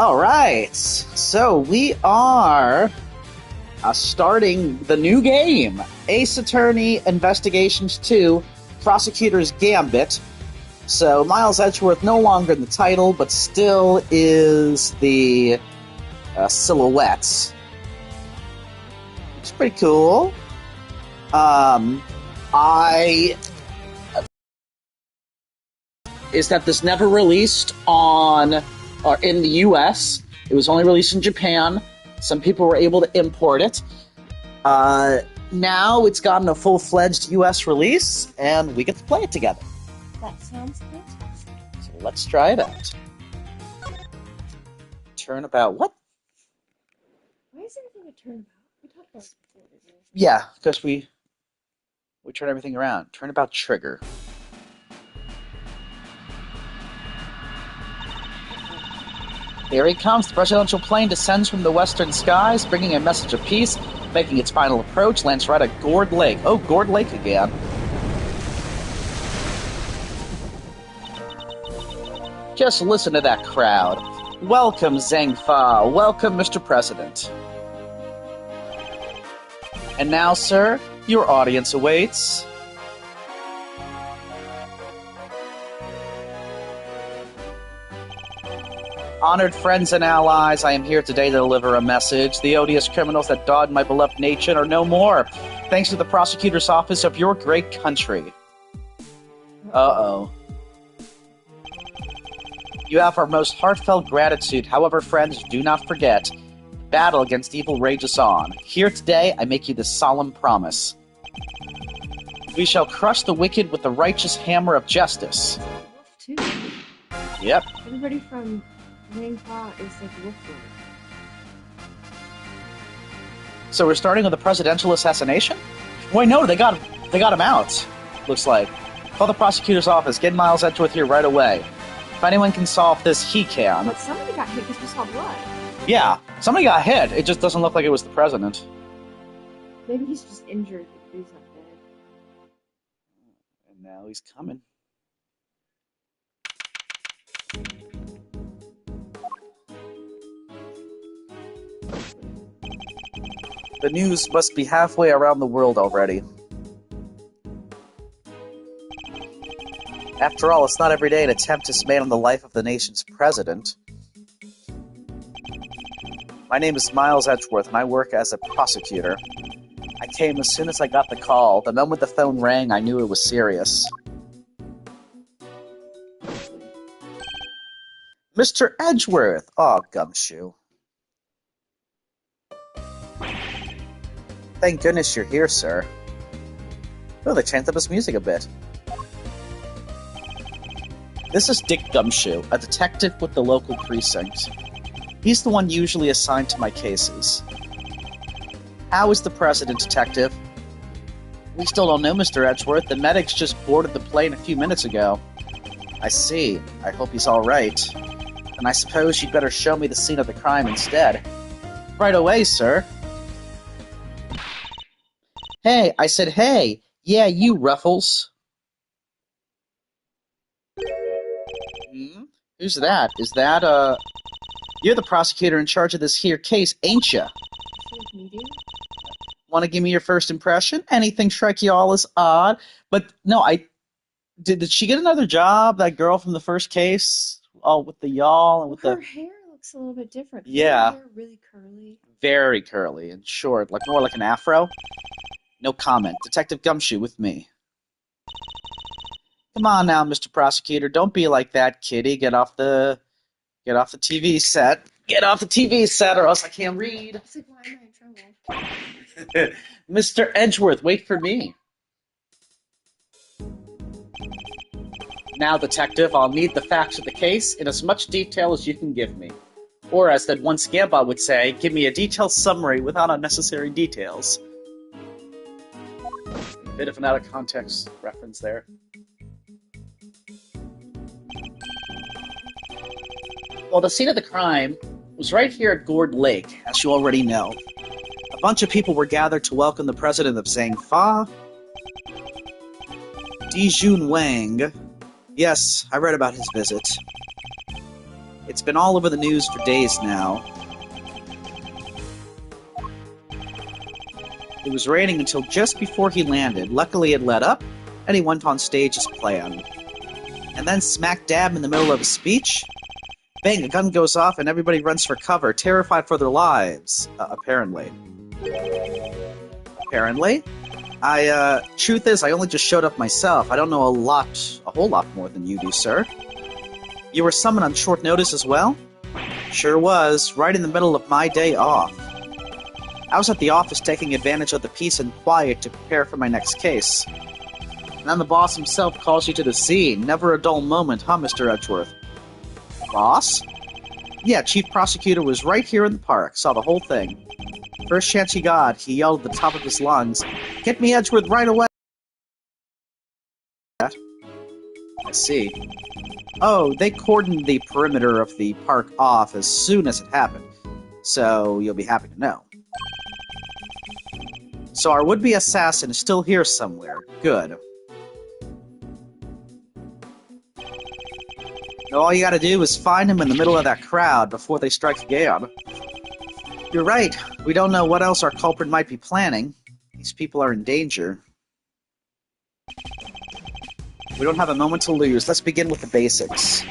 Alright, so we are starting the new game, Ace Attorney Investigations 2, Prosecutor's Gambit. So Miles Edgeworth no longer in the title, but still is the silhouette. It's pretty cool. Is that this never released on or in the US. It was only released in Japan. Some people were able to import it. Now it's gotten a full-fledged US release, and we get to play it together. That sounds fantastic. So let's try it out. Turnabout. What? Why is everything a turnabout? We talked about it before, didn't we? Yeah, because we turn everything around. Turnabout trigger. Here he comes. The presidential plane descends from the western skies, bringing a message of peace. Making its final approach, lands right at Gourd Lake. Oh, Gourd Lake again. Just listen to that crowd. Welcome, Zhang Fa. Welcome, Mr. President. And now, sir, your audience awaits. Honored friends and allies, I am here today to deliver a message. The odious criminals that dogged my beloved nation are no more, thanks to the prosecutor's office of your great country. Uh-oh. You have our most heartfelt gratitude. However, friends, do not forget, battle against evil rages on. Here today, I make you this solemn promise. We shall crush the wicked with the righteous hammer of justice. Wolf too. Yep. Everybody from Wang is like Wolf. So we're starting with the presidential assassination? Wait, no, they got him out. Looks like. Call the prosecutor's office. Get Miles Edgeworth here right away. If anyone can solve this, he can. But somebody got hit because we saw blood. Yeah, somebody got hit. It just doesn't look like it was the president. Maybe he's just injured, but he's not dead. And now he's coming. The news must be halfway around the world already. After all, it's not every day an attempt to dismantle the life of the nation's president. My name is Miles Edgeworth, and I work as a prosecutor. I came as soon as I got the call. The moment the phone rang, I knew it was serious. Mr. Edgeworth! Oh, Gumshoe. Thank goodness you're here, sir. Oh, they changed up his music a bit. This is Dick Gumshoe, a detective with the local precinct. He's the one usually assigned to my cases. How is the president, detective? We still don't know, Mr. Edgeworth. The medics just boarded the plane a few minutes ago. I see. I hope he's all right. And I suppose you'd better show me the scene of the crime instead. Right away, sir. Hey, I said hey. Yeah, you, Ruffles. Who's that? Is that, You're the prosecutor in charge of this here case, ain't ya? Want to give me your first impression? Anything strike you all as odd? But, no, Did she get another job, that girl from the first case? Oh, with the y'all and with her hair looks a little bit different. Yeah. Her hair really curly. Very curly and short, like more like an afro. No comment. Detective Gumshoe with me. Come on now, Mr. Prosecutor. Don't be like that, kitty. Get off the TV set. Get off the TV set, or else I can't read. It's like, why am I in trouble? Mr. Edgeworth, wait for me. Now, detective, I'll need the facts of the case in as much detail as you can give me. Or, as that one Scambot would say, give me a detailed summary without unnecessary details. A bit of an out-of-context reference there. Well, the scene of the crime was right here at Gourd Lake, as you already know. A bunch of people were gathered to welcome the president of Zhang Fa, Di-Jun Wang. Yes, I read about his visit. It's been all over the news for days now. It was raining until just before he landed. Luckily it let up, and he went on stage as planned. And then smack dab in the middle of a speech, bang, a gun goes off and everybody runs for cover, terrified for their lives. Apparently. Apparently? Truth is, I only just showed up myself. I don't know a whole lot more than you do, sir. You were summoned on short notice as well? Sure was, right in the middle of my day off. I was at the office taking advantage of the peace and quiet to prepare for my next case. And then the boss himself calls you to the scene. Never a dull moment, huh, Mr. Edgeworth? Boss? Yeah, Chief Prosecutor was right here in the park, saw the whole thing. First chance he got, he yelled at the top of his lungs, "Get me Edgeworth right away!" I see. Oh, they cordoned the perimeter of the park off as soon as it happened, so you'll be happy to know. So our would-be assassin is still here somewhere. Good. Now all you gotta do is find him in the middle of that crowd before they strike again. You're right. We don't know what else our culprit might be planning. These people are in danger. We don't have a moment to lose. Let's begin with the basics.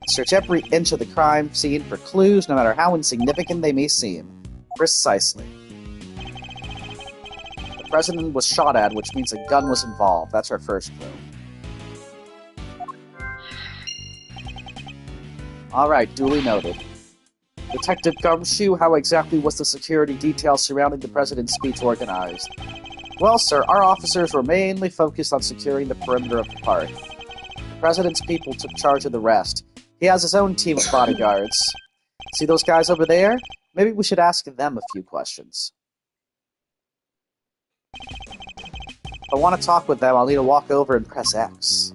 Search every inch of the crime scene for clues, no matter how insignificant they may seem. Precisely. The president was shot at, which means a gun was involved. That's our first clue. Alright, duly noted. Detective Gumshoe, how exactly was the security detail surrounding the president's speech organized? Well, sir, our officers were mainly focused on securing the perimeter of the park. The president's people took charge of the rest. He has his own team of bodyguards. See those guys over there? Maybe we should ask them a few questions. If I want to talk with them, I'll need to walk over and press X.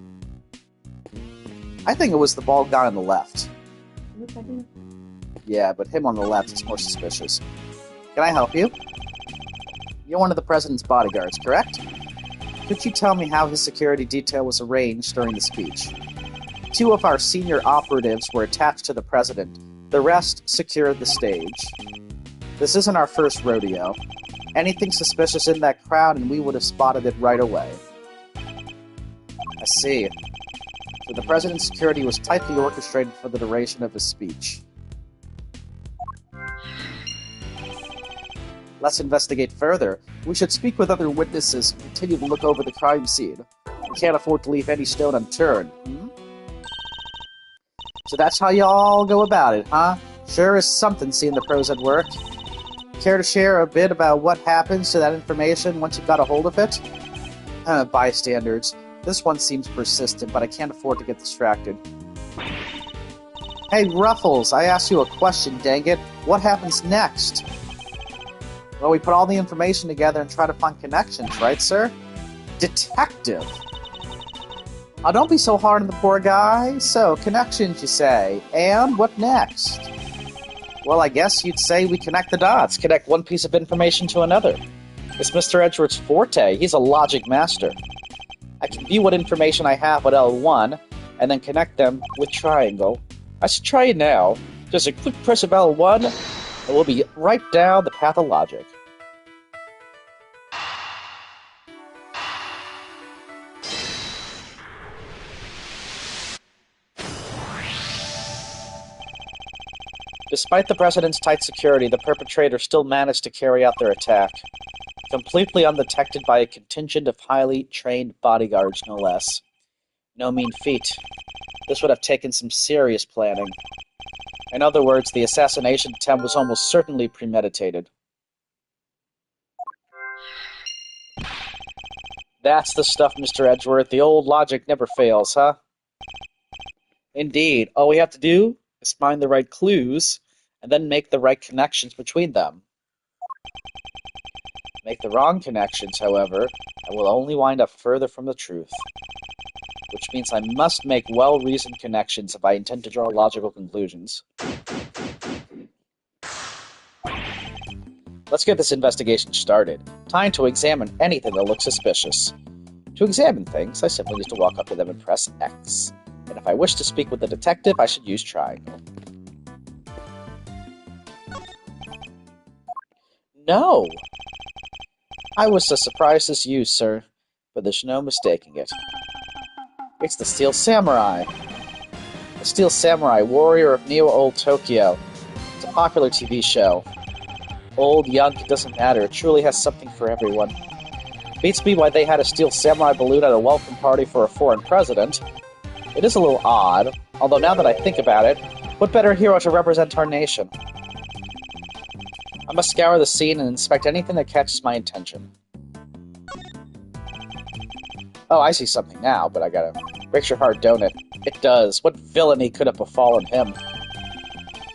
I think it was the bald guy on the left. Yeah, but him on the left is more suspicious. Can I help you? You're one of the president's bodyguards, correct? Could you tell me how his security detail was arranged during the speech? 2 of our senior operatives were attached to the president. The rest secured the stage. This isn't our first rodeo. Anything suspicious in that crowd and we would have spotted it right away. I see. So the president's security was tightly orchestrated for the duration of his speech. Let's investigate further. We should speak with other witnesses and continue to look over the crime scene. We can't afford to leave any stone unturned. So that's how y'all go about it, huh? Sure is something seeing the pros at work. Care to share a bit about what happens to that information once you've got a hold of it? Bystanders. This one seems persistent, but I can't afford to get distracted. Hey, Ruffles, I asked you a question, dang it. What happens next? Well, we put all the information together and try to find connections, right, sir? Detective! Oh, don't be so hard on the poor guy. So, connections, you say. And what next? Well, I guess you'd say we connect the dots, connect one piece of information to another. It's Mr. Edgeworth's forte. He's a logic master. I can view what information I have with L1, and then connect them with triangle. I should try it now. Just a quick press of L1, and we'll be right down the path of logic. Despite the president's tight security, the perpetrators still managed to carry out their attack, completely undetected by a contingent of highly trained bodyguards, no less. No mean feat. This would have taken some serious planning. In other words, the assassination attempt was almost certainly premeditated. That's the stuff, Mr. Edgeworth. The old logic never fails, huh? Indeed. All we have to do is find the right clues, and then make the right connections between them. Make the wrong connections, however, and we'll only wind up further from the truth. Which means I must make well-reasoned connections if I intend to draw logical conclusions. Let's get this investigation started. Time to examine anything that looks suspicious. To examine things, I simply need to walk up to them and press X. And if I wish to speak with the detective, I should use triangle. No! I was as surprised as you, sir, but there's no mistaking it. It's the Steel Samurai. The Steel Samurai, warrior of Neo-Old Tokyo. It's a popular TV show. Old, young, it doesn't matter. It truly has something for everyone. Beats me why they had a Steel Samurai balloon at a welcome party for a foreign president. It is a little odd, although now that I think about it, what better hero to represent our nation? I must scour the scene and inspect anything that catches my attention. Oh, I see something now, but I gotta... Breaks your heart, don't it? It does. What villainy could have befallen him?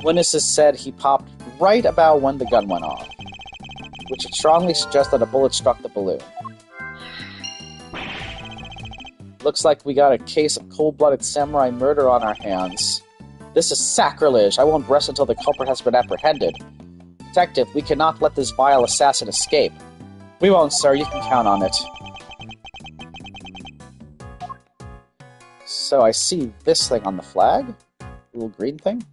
Witnesses said he popped right about when the gun went off, which would strongly suggest that a bullet struck the balloon. Looks like we got a case of cold-blooded samurai murder on our hands. This is sacrilege. I won't rest until the culprit has been apprehended. Detective, we cannot let this vile assassin escape. We won't, sir. You can count on it. So I see this thing on the flag? The little green thing?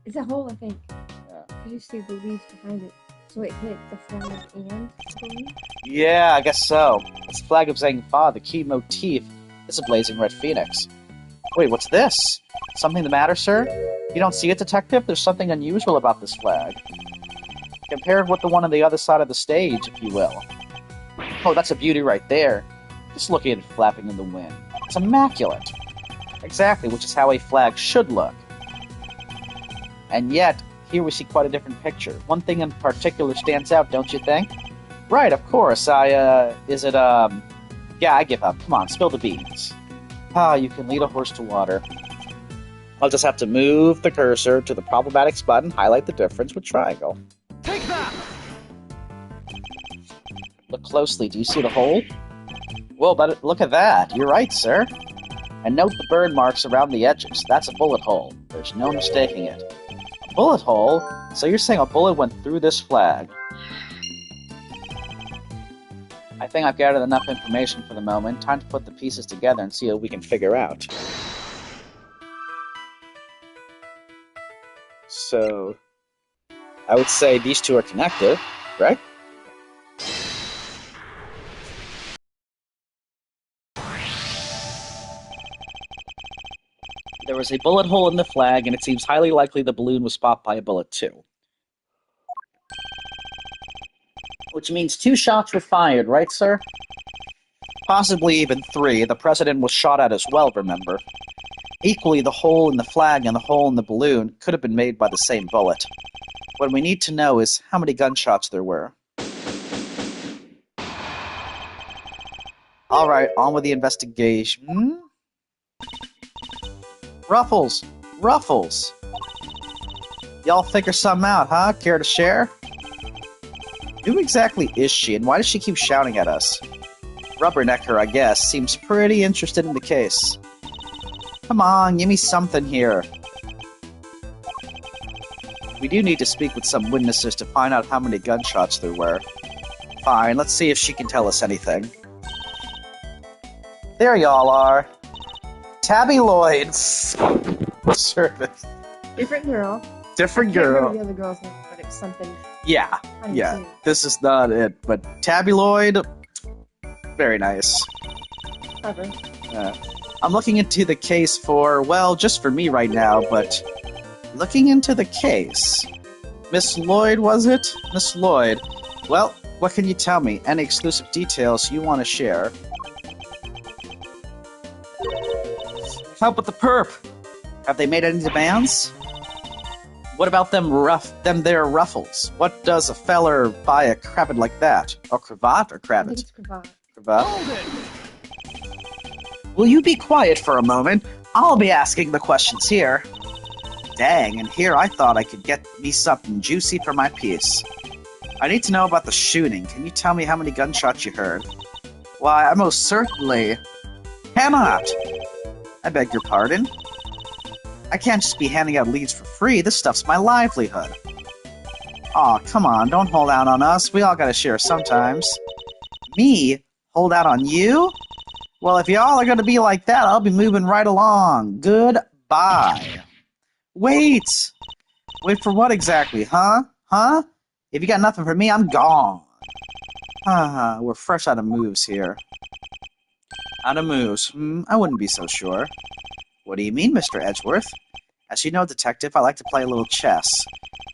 It's a hole, I think. Yeah. You see the leaves behind it. So it hit the flag and the balloon? Yeah, I guess so. It's the flag of Zhang-Fa, the key motif. It's a blazing red phoenix. Wait, what's this? Something the matter, sir? You don't see it, Detective? There's something unusual about this flag. Compare it with the one on the other side of the stage, if you will. Oh, that's a beauty right there. Just look at it flapping in the wind. It's immaculate. Exactly, which is how a flag should look. And yet, here we see quite a different picture. One thing in particular stands out, don't you think? Right, of course. Yeah, I give up. Come on, spill the beans. Ah, you can lead a horse to water. I'll just have to move the cursor to the problematics button, highlight the difference with triangle. Take that! Look closely. Do you see the hole? Well, but look at that. You're right, sir. And note the burn marks around the edges. That's a bullet hole. There's no mistaking it. A bullet hole? So you're saying a bullet went through this flag? I think I've gathered enough information for the moment. Time to put the pieces together and see what we can figure out. So, I would say these two are connected, right? There was a bullet hole in the flag, and it seems highly likely the balloon was popped by a bullet too. Which means 2 shots were fired, right, sir? Possibly even 3. The president was shot at as well, remember? Equally, the hole in the flag and the hole in the balloon could have been made by the same bullet. What we need to know is how many gunshots there were. Alright, on with the investigation. Ruffles! Ruffles! Y'all figure something out, huh? Care to share? Who exactly is she, and why does she keep shouting at us? Rubbernecker, I guess, seems pretty interested in the case. Come on, give me something here. We do need to speak with some witnesses to find out how many gunshots there were. Fine, let's see if she can tell us anything. There y'all are. Tabby Lloyd. Service. Different girl. Different I can't girl. remember the other girl's name, but it was something. Yeah, funny yeah. too. This is not it, but Tabby Lloyd, very nice. Clever. I'm looking into the case for, well, just for me right now, but looking into the case. Miss Lloyd, was it? Miss Lloyd. Well, what can you tell me? Any exclusive details you want to share? How about the perp? Have they made any demands? What about them their ruffles? What does a feller buy a cravat like that? Or cravat or I think cravat? it's cravat. Cravat? Hold it! Will you be quiet for a moment? I'll be asking the questions here. Dang, and here I thought I could get me something juicy for my piece. I need to know about the shooting. Can you tell me how many gunshots you heard? Why, I most certainly cannot. I beg your pardon? I can't just be handing out leads for free. This stuff's my livelihood. Aw, come on, don't hold out on us. We all gotta share sometimes. Me? Hold out on you? Well, if y'all are gonna be like that, I'll be moving right along. Goodbye. Wait! Wait for what exactly, huh? Huh? If you got nothing for me, I'm gone. We're fresh out of moves here. Out of moves? I wouldn't be so sure. What do you mean, Mr. Edgeworth? As you know, Detective, I like to play a little chess.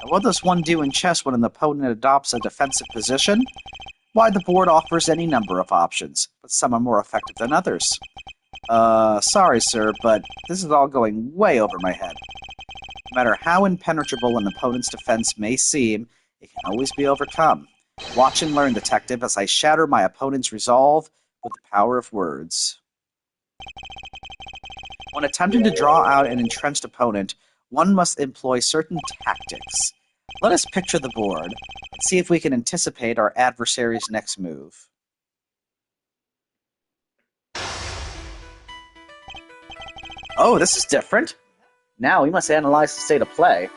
And what does one do in chess when an opponent adopts a defensive position? Why, the board offers any number of options, but some are more effective than others. Sorry, sir, but this is all going way over my head. No matter how impenetrable an opponent's defense may seem, it can always be overcome. Watch and learn, Detective, as I shatter my opponent's resolve with the power of words. When attempting to draw out an entrenched opponent, one must employ certain tactics. Let us picture the board and see if we can anticipate our adversary's next move. Oh, this is different. Now we must analyze the state of play.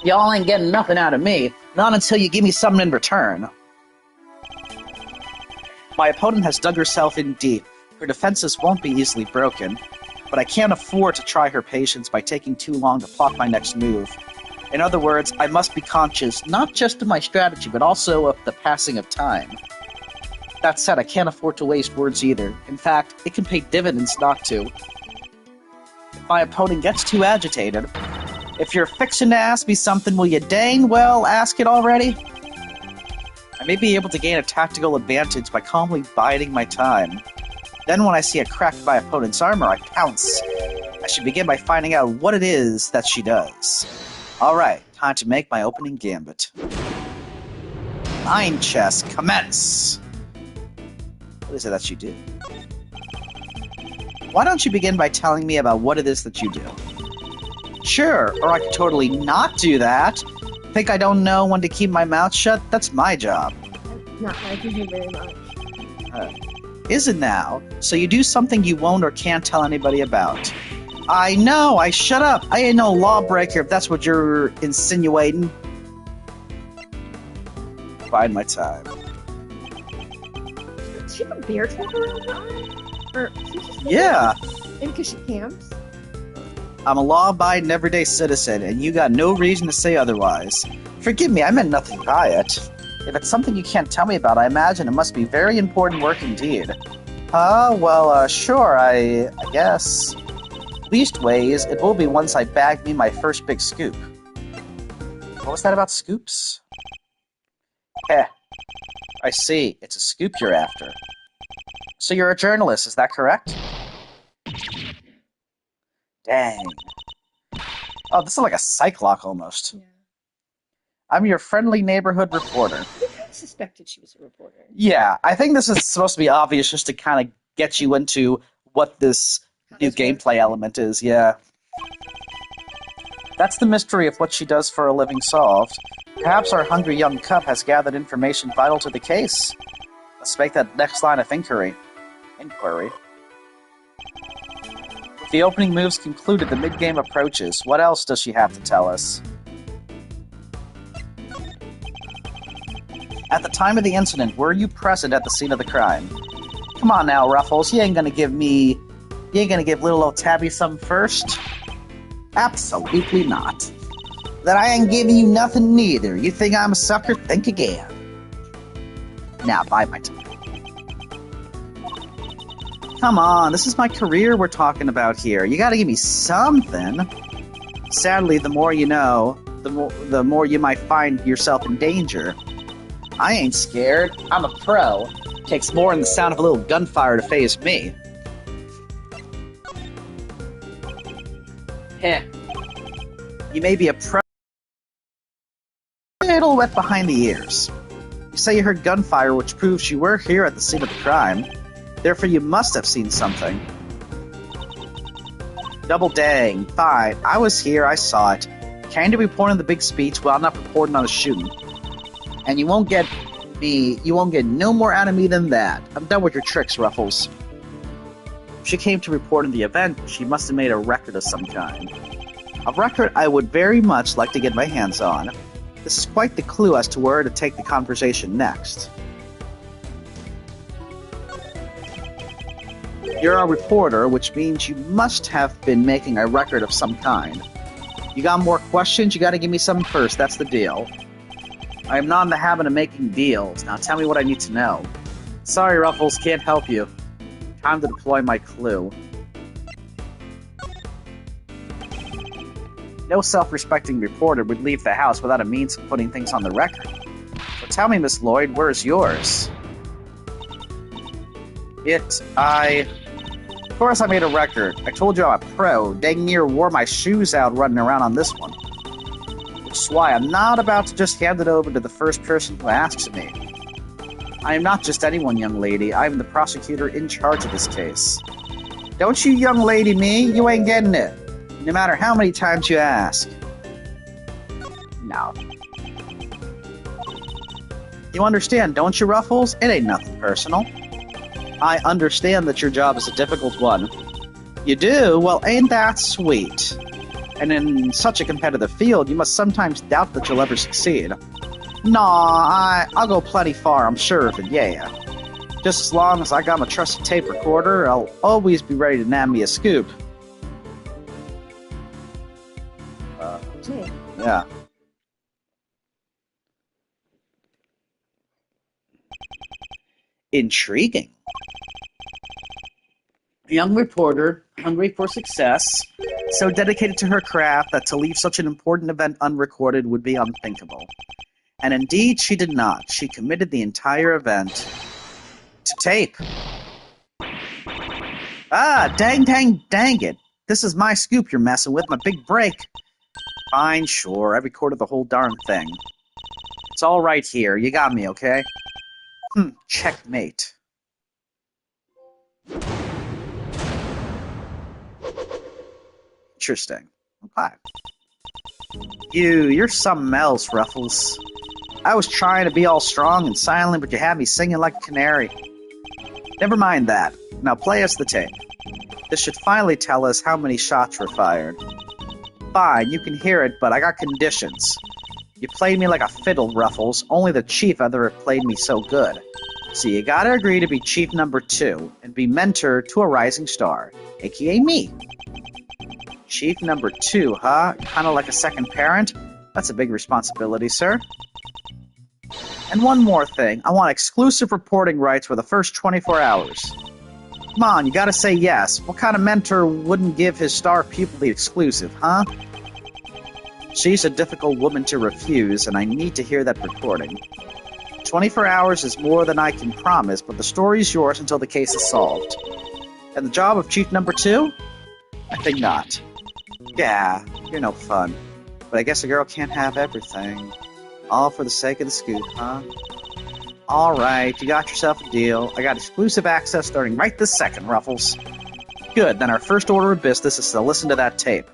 Y'all ain't getting nothing out of me, not until you give me something in return. My opponent has dug herself in deep. Her defenses won't be easily broken, but I can't afford to try her patience by taking too long to plot my next move. In other words, I must be conscious not just of my strategy, but also of the passing of time. That said, I can't afford to waste words either. In fact, it can pay dividends not to. If my opponent gets too agitated, if you're fixing to ask me something, will you dang well ask it already? I may be able to gain a tactical advantage by calmly biding my time. Then when I see a crack in my opponent's armor, I pounce. I should begin by finding out what it is that she does. Alright, time to make my opening gambit. Mind chess, commence! What is it that you do? Why don't you begin by telling me about what it is that you do? Sure, or I could totally not do that. Think I don't know when to keep my mouth shut? That's my job. I'm not liking you very much. Is it now? So you do something you won't or can't tell anybody about. I know, I shut up. I ain't no lawbreaker if that's what you're insinuating. Bide my time. Does she have a bear trap around her arm? Or she just Yeah. Maybe because she camps? I'm a law-abiding everyday citizen, and you got no reason to say otherwise. Forgive me, I meant nothing by it. If it's something you can't tell me about, I imagine it must be very important work indeed. Sure, I guess. Leastways, it will be once I bag me my first big scoop. What was that about scoops? I see. It's a scoop you're after. So you're a journalist, is that correct? Dang. Oh, this is like a psych lock almost. Yeah. I'm your friendly neighborhood reporter. I kind of suspected she was a reporter. Yeah, I think this is supposed to be obvious just to kind of get you into what this new gameplay element is, yeah. That's the mystery of what she does for a living solved. Perhaps our hungry young cub has gathered information vital to the case. Let's make that next line of inquiry. With the opening moves concluded, the mid-game approaches. What else does she have to tell us? At the time of the incident, were you present at the scene of the crime? Come on now, Ruffles, you ain't gonna give little old Tabby something first? Absolutely not. Then I ain't giving you nothing neither. You think I'm a sucker? Think again. Now, bide my time. Come on, this is my career we're talking about here. You gotta give me something. Sadly, the more you know, the more you might find yourself in danger. I ain't scared. I'm a pro. Takes more than the sound of a little gunfire to faze me. You may be a pro. A little wet behind the ears. You say you heard gunfire, which proves you were here at the scene of the crime. Therefore, you must have seen something. Double dang. Fine. I was here. I saw it. Came to report on the big speech while not reporting on a shooting. And you won't get no more out of me than that. I'm done with your tricks, Ruffles. If she came to report on the event, she must have made a record of some kind. A record I would very much like to get my hands on. This is quite the clue as to where to take the conversation next. You're a reporter, which means you must have been making a record of some kind. You got more questions? You gotta give me some first, that's the deal. I am not in the habit of making deals. Now tell me what I need to know. Sorry, Ruffles, can't help you. Time to deploy my clue. No self-respecting reporter would leave the house without a means of putting things on the record. So tell me, Miss Lloyd, where's yours? Of course I made a record. I told you I'm a pro. Dang near wore my shoes out running around on this one. Which is why I'm not about to just hand it over to the first person who asks me. I am not just anyone, young lady. I am the prosecutor in charge of this case. Don't you young lady me, you ain't getting it. No matter how many times you ask. No. You understand, don't you, Ruffles? It ain't nothing personal. I understand that your job is a difficult one. You do? Well, ain't that sweet? And in such a competitive field, you must sometimes doubt that you'll ever succeed. Nah, I'll go plenty far, I'm sure of it, yeah. Just as long as I got my trusty tape recorder, I'll always be ready to nab me a scoop. Yeah. Intriguing. A young reporter, hungry for success, so dedicated to her craft that to leave such an important event unrecorded would be unthinkable. And indeed, she did not. She committed the entire event to tape. Ah, dang it. This is my scoop you're messing with, my big break. Fine, sure, I recorded the whole darn thing. It's all right here, you got me, okay? Checkmate. Interesting. Okay. You're something else, Ruffles. I was trying to be all strong and silent, but you had me singing like a canary. Never mind that. Now play us the tape. This should finally tell us how many shots were fired. Fine, you can hear it, but I got conditions. You played me like a fiddle, Ruffles. Only the chief ever played me so good. So you gotta agree to be chief number 2 and be mentor to a rising star, aka me. Chief number 2, huh? Kinda like a second parent? That's a big responsibility, sir. And one more thing. I want exclusive reporting rights for the first 24 hours. Come on, you gotta say yes. What kind of mentor wouldn't give his star pupil the exclusive, huh? She's a difficult woman to refuse, and I need to hear that recording. 24 hours is more than I can promise, but the story's yours until the case is solved. And the job of chief number 2? I think not. Yeah, you're no fun. But I guess a girl can't have everything. All for the sake of the scoop, huh? Alright, you got yourself a deal. I got exclusive access starting right this second, Ruffles. Good, then our first order of business is to listen to that tape.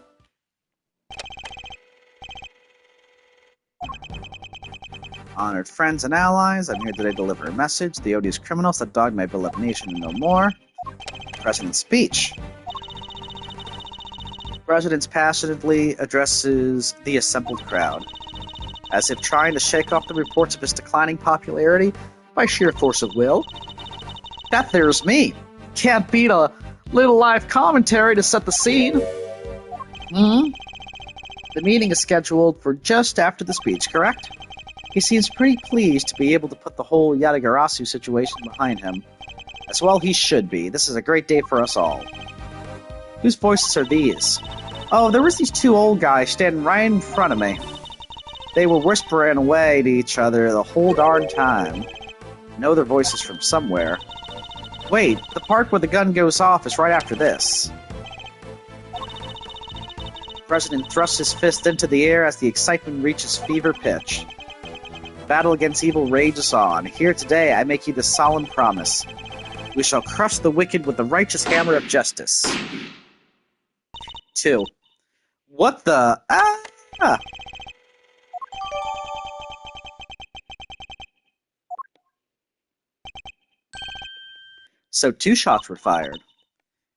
Honored friends and allies, I'm here today to deliver a message. The odious criminals that dogged my beloved nation and no more. President's speech. The President passionately addresses the assembled crowd, as if trying to shake off the reports of his declining popularity by sheer force of will. That there's me. Can't beat a little live commentary to set the scene. The meeting is scheduled for just after the speech, correct? He seems pretty pleased to be able to put the whole Yatagarasu situation behind him. As well he should be. This is a great day for us all. Whose voices are these? Oh, there was these 2 old guys standing right in front of me. They were whispering away to each other the whole darn time. I know their voices from somewhere. Wait, the part where the gun goes off is right after this. The President thrusts his fist into the air as the excitement reaches fever pitch. Battle against evil rages on. Here today I make you this solemn promise. We shall crush the wicked with the righteous hammer of justice. 2. What the... Ah! So 2 shots were fired.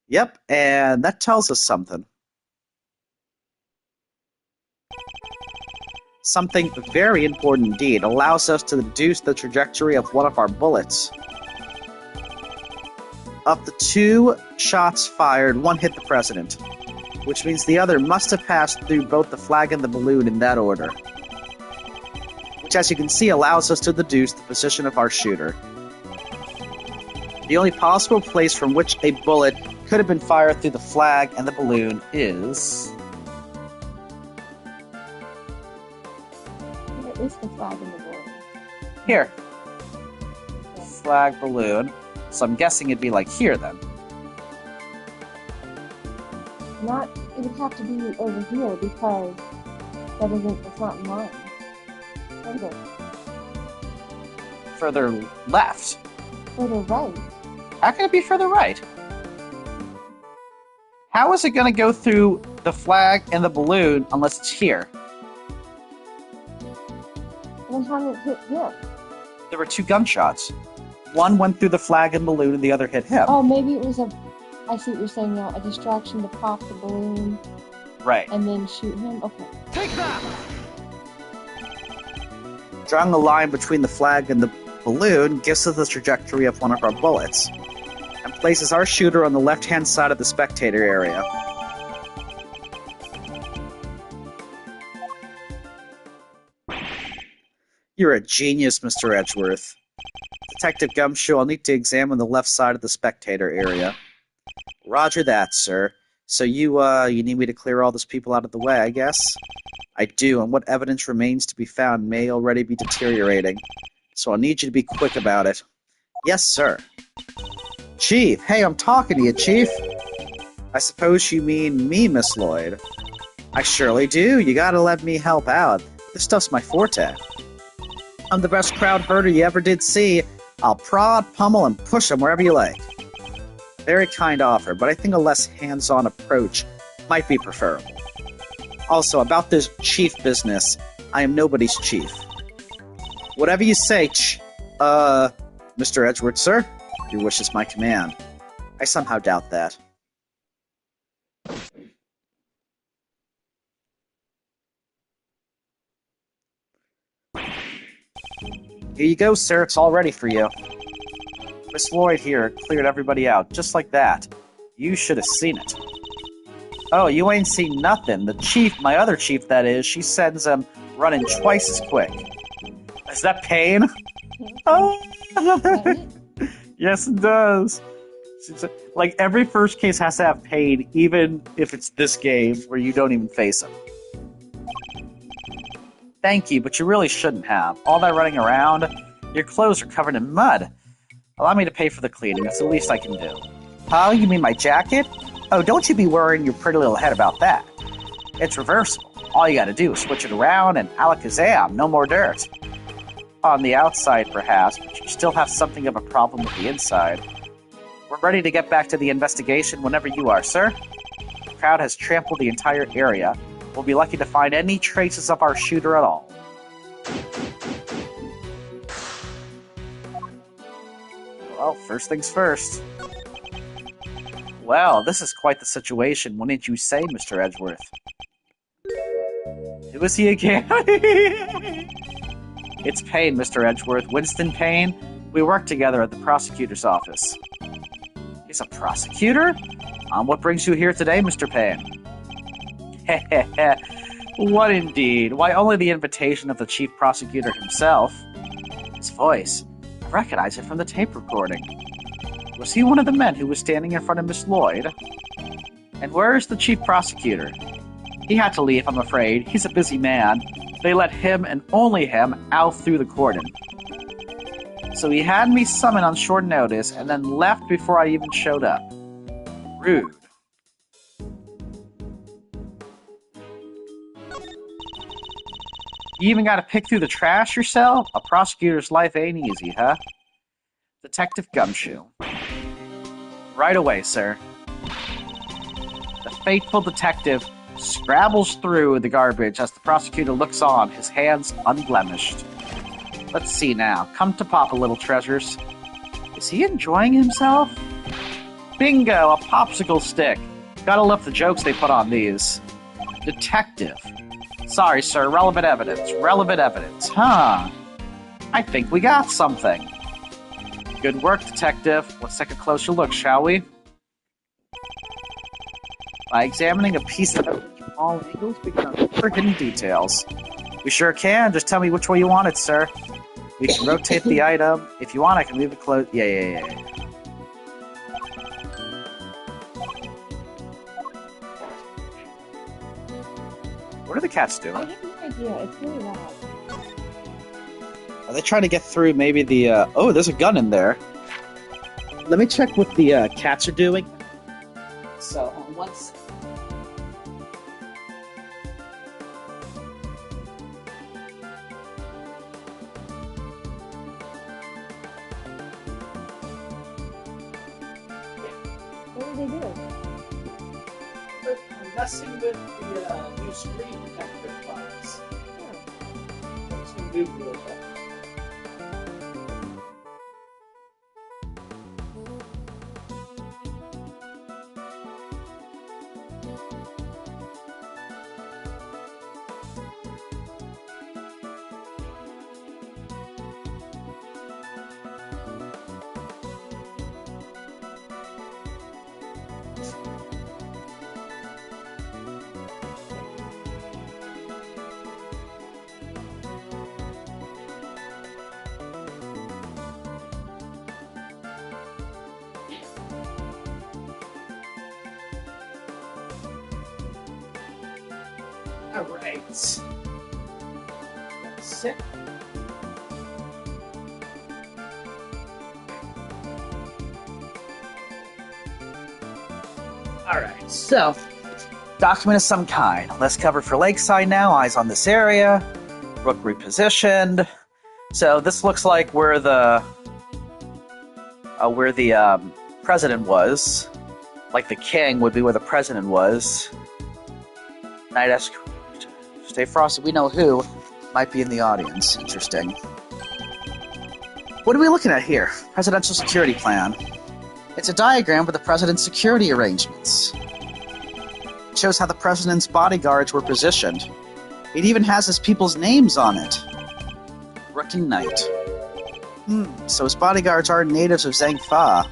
Yep, and that tells us something. Something very important indeed. Allows us to deduce the trajectory of one of our bullets. Of the 2 shots fired, 1 hit the President. which means the other must have passed through both the flag and the balloon in that order. Which, as you can see, allows us to deduce the position of our shooter. The only possible place from which a bullet could have been fired through the flag and the balloon is... At least the flag and the balloon. here. Flag, balloon. So I'm guessing it'd be like here then. It would have to be over here because it's not in line. Further left. Further right. How can it be further right? How is it going to go through the flag and the balloon unless it's here? And then how did it hit him? There were 2 gunshots. One went through the flag and balloon and the other hit him. Oh, maybe it was I see what you're saying now, a distraction to pop the balloon. Right. And then shoot him? Okay. Take that! Drawing a line between the flag and the balloon gives us the trajectory of one of our bullets, and places our shooter on the left-hand side of the spectator area. You're a genius, Mr. Edgeworth. Detective Gumshoe, I'll need to examine the left side of the spectator area. Roger that, sir. So you need me to clear all those people out of the way, I guess? I do, and what evidence remains to be found may already be deteriorating. So I'll need you to be quick about it. Yes, sir. Chief! Hey, I'm talking to you, Chief! I suppose you mean me, Miss Lloyd. I surely do. You gotta let me help out. This stuff's my forte. I'm the best crowd herder you ever did see. I'll prod, pummel, and push 'em wherever you like. Very kind offer, but I think a less hands-on approach might be preferable. Also, about this chief business, I am nobody's chief. Whatever you say, Mr. Edgeworth, sir? Your wish is my command. I somehow doubt that. Here you go, sir. It's all ready for you. Miss Lloyd here cleared everybody out, just like that. You should have seen it. Oh, you ain't seen nothing. The chief, my other chief that is, she sends them running twice as quick. Is that Payne? Oh! Yes, it does. Like, every first case has to have Payne, even if it's this game, where you don't even face him. Thank you, but you really shouldn't have. All that running around, your clothes are covered in mud. Allow me to pay for the cleaning, it's the least I can do. Huh? You mean my jacket? Oh, don't you be worrying your pretty little head about that. It's reversible. All you gotta do is switch it around and alakazam, no more dirt. On the outside, perhaps, but you still have something of a problem with the inside. We're ready to get back to the investigation whenever you are, sir. The crowd has trampled the entire area. We'll be lucky to find any traces of our shooter at all. Well, first things first. Well, this is quite the situation, wouldn't you say, Mr. Edgeworth? Who is he again? It's Payne, Mr. Edgeworth. Winston Payne. We work together at the prosecutor's office. He's a prosecutor? What brings you here today, Mr. Payne? What indeed? Why, only the invitation of the chief prosecutor himself. His voice. I recognize it from the tape recording. Was he one of the men who was standing in front of Miss Lloyd? And where is the chief prosecutor? He had to leave, I'm afraid. He's a busy man. They let him, and only him, out through the cordon. So he had me summoned on short notice, and then left before I even showed up. Rude. You even gotta pick through the trash yourself? A prosecutor's life ain't easy, huh? Detective Gumshoe. Right away, sir. The faithful detective scrabbles through the garbage as the prosecutor looks on, his hands unblemished. Let's see now. Come to Papa, little treasures. Is he enjoying himself? Bingo! A popsicle stick! Gotta love the jokes they put on these. Detective. Sorry, sir. Relevant evidence. Relevant evidence. Huh. I think we got something. Good work, detective. Let's take a closer look, shall we? By examining a piece of evidence from all angles, we can uncover hidden details. We sure can. Just tell me which way you want it, sir. We can rotate the item. If you want, I can move it close. Yeah. What are the cats doing? I have no idea. It's really loud. Are they trying to get through maybe the, Oh, there's a gun in there. Let me check what the, cats are doing. So, on one second. What are they doing? I'm messing with the, new screen protector box. I'm just gonna move a little bit. Alright. Sit. Alright, so document of some kind. Less cover for Lakeside now, eyes on this area. Rook repositioned. So this looks like where the president was. Like the king would be where the president was. Night escort. Stay frosted. We know who might be in the audience. Interesting. What are we looking at here? Presidential security plan. It's a diagram with the president's security arrangements. It shows how the president's bodyguards were positioned. It even has his people's names on it. Rook and Knight. So his bodyguards are natives of Zhangfa.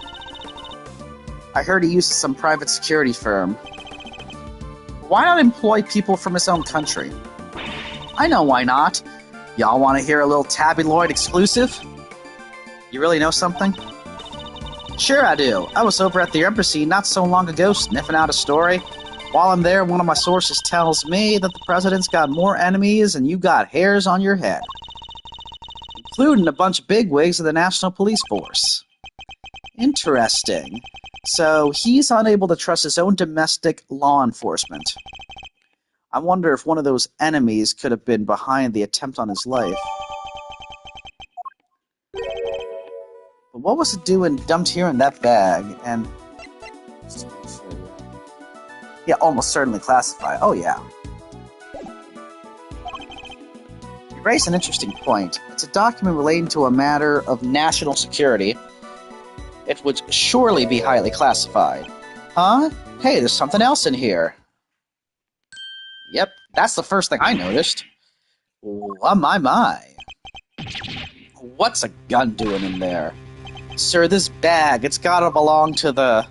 I heard he uses some private security firm. Why not employ people from his own country? I know why not. Y'all want to hear a little Tabby Lloyd exclusive? You really know something? Sure I do. I was over at the embassy not so long ago sniffing out a story. While I'm there, one of my sources tells me that the president's got more enemies than you got hairs on your head. Including a bunch of bigwigs of the National Police Force. Interesting. So he's unable to trust his own domestic law enforcement. I wonder if one of those enemies could have been behind the attempt on his life. But what was it doing dumped here in that bag? And yeah, almost certainly classified. Oh yeah. You raise an interesting point. It's a document relating to a matter of national security. It would surely be highly classified. Huh? Hey, there's something else in here. Yep, that's the first thing I noticed. Oh my. What's a gun doing in there? Sir, this bag, it's gotta belong to the...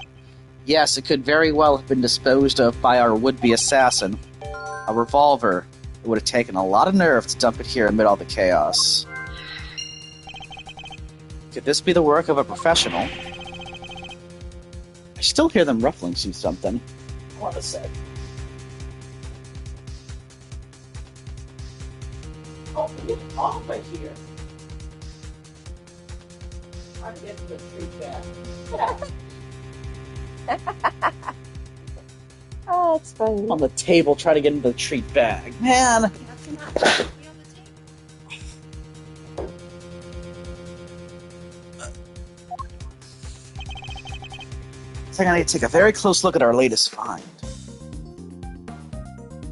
Yes, it could very well have been disposed of by our would-be assassin. A revolver. It would have taken a lot of nerve to dump it here amid all the chaos. Could this be the work of a professional? I still hear them ruffling through something. Hold on a sec. Oh, get off of here! I'm getting the treat back. Oh, that's funny. On the table trying to get into the treat bag. Man! I think I need to take a very close look at our latest find.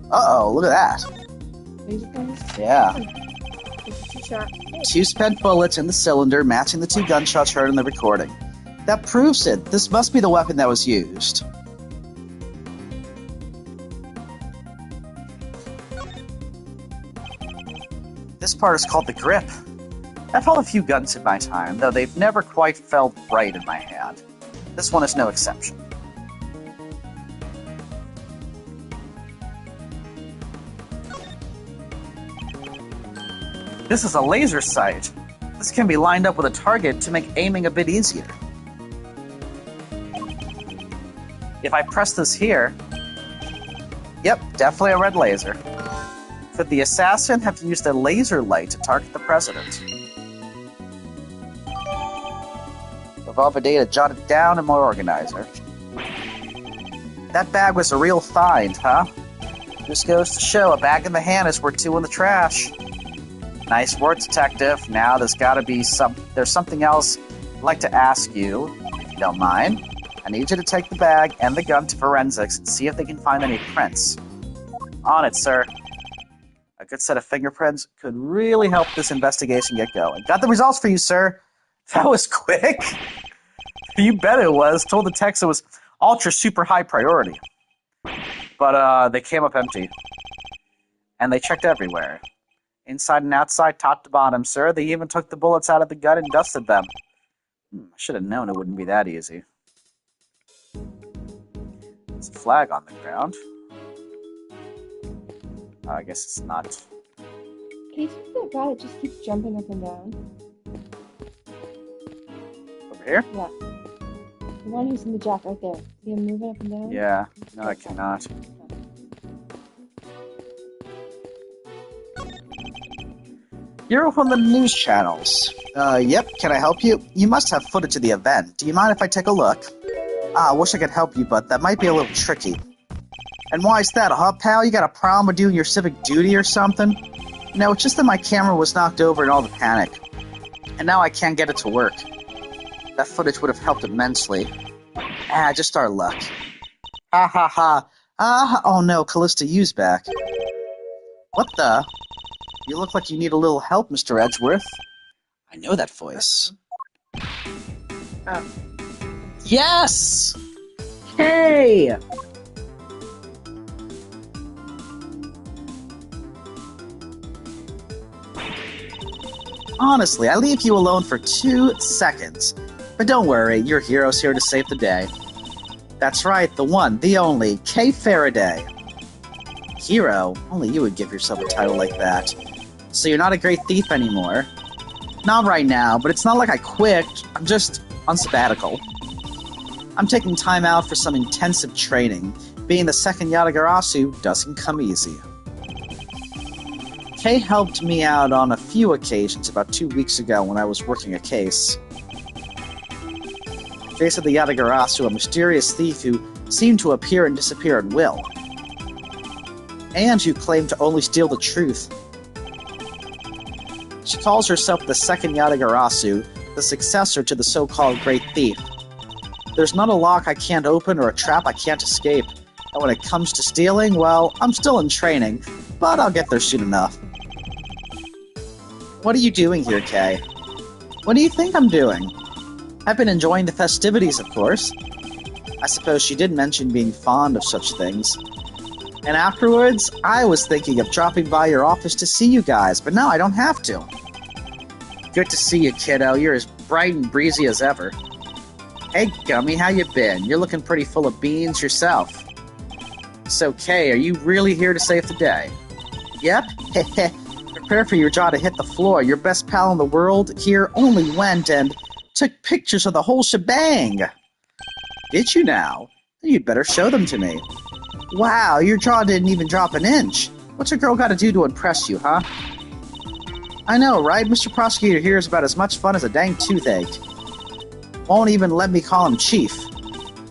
Uh-oh, look at that. Yeah. Two spent bullets in the cylinder, matching the two gunshots heard in the recording. That proves it. This must be the weapon that was used. This part is called the grip. I've held a few guns in my time, though they've never quite felt right in my hand. This one is no exception. This is a laser sight. This can be lined up with a target to make aiming a bit easier. If I press this here... Yep, definitely a red laser. Could the assassin have used a laser light to target the president? With all the data jotted down in my organizer. That bag was a real find, huh? Just goes to show a bag in the hand is worth two in the trash. Nice work, detective. Now there's something else I'd like to ask you, if you don't mind. I need you to take the bag and the gun to forensics and see if they can find any prints. On it, sir. A good set of fingerprints could really help this investigation get going. Got the results for you, sir. That was quick. You bet it was. Told the text it was ultra super high priority. But they came up empty. And they checked everywhere. Inside and outside, top to bottom, sir. They even took the bullets out of the gun and dusted them. I should have known it wouldn't be that easy. There's a flag on the ground. I guess it's not. Can you see that guy that just keeps jumping up and down? Over here? Yeah. The one who's in the jack right there. See him moving up and down? Yeah. No, I cannot. You're one of the news channels. Yep, can I help you? You must have footage of the event. Do you mind if I take a look? I wish I could help you, but that might be a little tricky. And why is that, huh, pal? You got a problem with doing your civic duty or something? No, it's just that my camera was knocked over in all the panic. And now I can't get it to work. That footage would have helped immensely. Just our luck. Ha ha ha. Oh no, Callista U's back. What the? You look like you need a little help, Mr. Edgeworth. I know that voice. Oh. Yes! Hey! Honestly, I leave you alone for 2 seconds. But don't worry, your hero's here to save the day. That's right, the one, the only, K. Faraday. Hero? Only you would give yourself a title like that. So you're not a great thief anymore? Not right now, but it's not like I quit. I'm just on sabbatical. I'm taking time out for some intensive training. Being the second Yatagarasu doesn't come easy. Kay helped me out on a few occasions about 2 weeks ago when I was working a case. Case of the Yatagarasu, a mysterious thief who seemed to appear and disappear at will. And who claimed to only steal the truth. She calls herself the second Yatagarasu, the successor to the so-called Great Thief. There's not a lock I can't open or a trap I can't escape. And when it comes to stealing, well, I'm still in training, but I'll get there soon enough. What are you doing here, Kay? What do you think I'm doing? I've been enjoying the festivities, of course. I suppose she did mention being fond of such things. And afterwards, I was thinking of dropping by your office to see you guys, but now I don't have to. Good to see you, kiddo. You're as bright and breezy as ever. Hey, Gummy, how you been? You're looking pretty full of beans yourself. So, Kay, are you really here to save the day? Yep. Prepare for your jaw to hit the floor. Your best pal in the world here only went and took pictures of the whole shebang. Did you now? You'd better show them to me. Wow, your jaw didn't even drop an inch. What's a girl got to do to impress you, huh? I know, right? Mr. Prosecutor here is about as much fun as a dang toothache. Won't even let me call him Chief.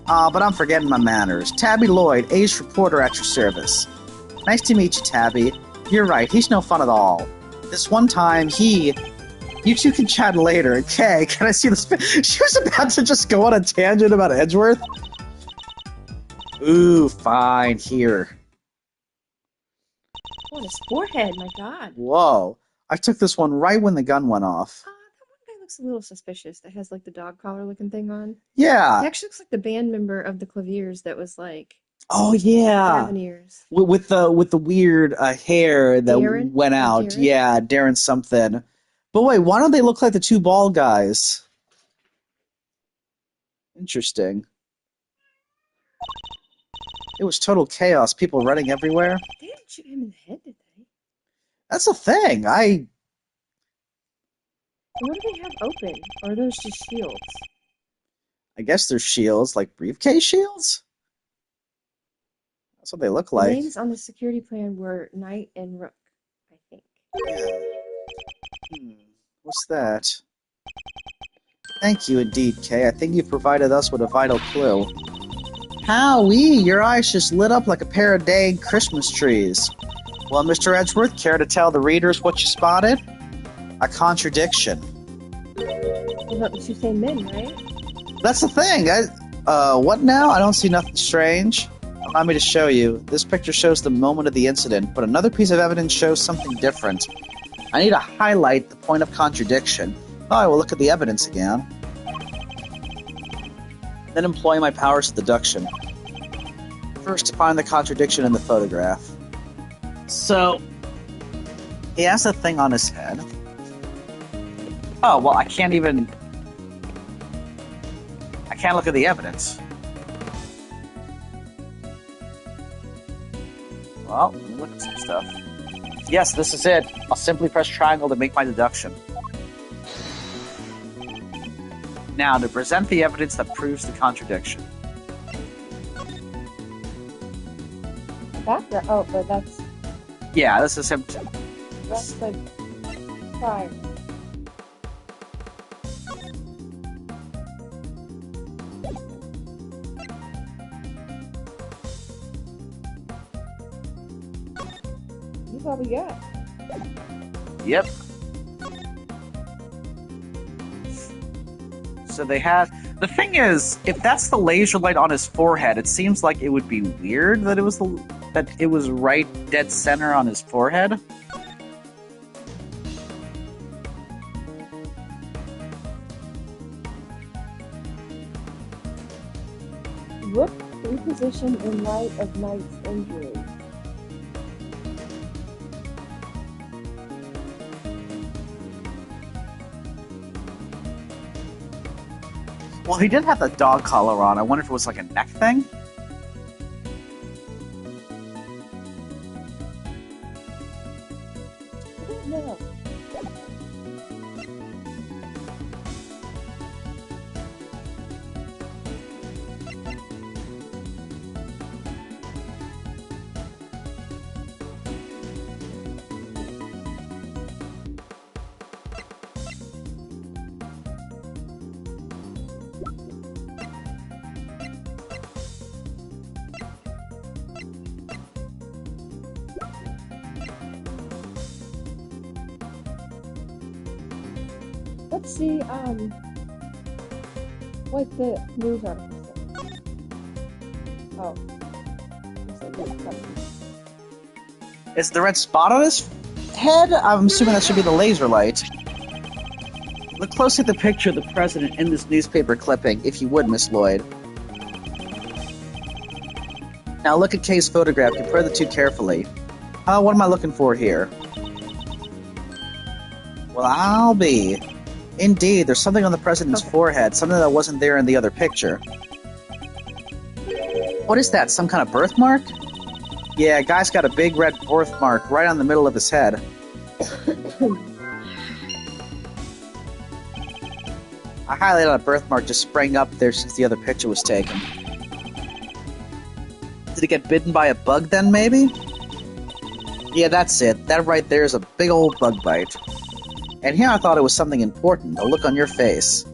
But I'm forgetting my manners. Tabby Lloyd, aged reporter at your service. Nice to meet you, Tabby. You're right, he's no fun at all. This one time, You two can chat later. Okay, can I see this? She was about to just go on a tangent about Edgeworth. Ooh, fine, here. Oh, his forehead, my god. Whoa. I took this one right when the gun went off. That one guy looks a little suspicious that has like the dog collar looking thing on. Yeah. He actually looks like the band member of the Claviers that was like... Oh, yeah. Cavaliers. With the weird hair that Darren? went out. Darren? Yeah, Darren something. But wait, why don't they look like the two bald guys? Interesting. It was total chaos. People running everywhere. They didn't shoot him in the head, did they? That's the thing. I What do they have open? Or are those just shields? I guess they're shields, like briefcase shields? That's what they look The like. names on the security plan were Knight and Rook, I think. Hmm. What's that? Thank you indeed, Kay. I think you've provided us with a vital clue. Howee! Your eyes just lit up like a pair of dang Christmas trees. Well, Mr. Edgeworth, care to tell the readers what you spotted? A contradiction. Well, you say men, right? That's the thing. What now? I don't see nothing strange. Allow me to show you. This picture shows the moment of the incident, but another piece of evidence shows something different. I need to highlight the point of contradiction. Oh, I will look at the evidence again. Then employ my powers of deduction. First, to find the contradiction in the photograph. So, he has a thing on his head. Oh, well, I can't look at the evidence. Well, let me look at some stuff. Yes, this is it. I'll simply press triangle to make my deduction. Now, to present the evidence that proves the contradiction. Background. Oh, but that's Yeah, this is him too. the prior. You probably got. Yep. So they had... The thing is, if that's the laser light on his forehead, it seems like it would be weird that it was right dead center on his forehead. Rook repositioned in light of Knight's injury. Well, he did have the dog collar on. I wonder if it was like a neck thing? I don't know. Let's see, what the news article said. Oh. Is the red spot on his head? I'm assuming that should be the laser light. Look closely at the picture of the president in this newspaper clipping, if you would, Miss Lloyd. Now look at Kay's photograph. Compare the two carefully. What am I looking for here? Well, I'll be. Indeed, there's something on the president's forehead, something that wasn't there in the other picture. What is that, some kind of birthmark? Yeah, guy's got a big red birthmark right on the middle of his head. I highlighted a birthmark just sprang up there since the other picture was taken. Did he get bitten by a bug then, maybe? Yeah, that's it. That right there is a big old bug bite. And here I thought it was something important, a look on your face.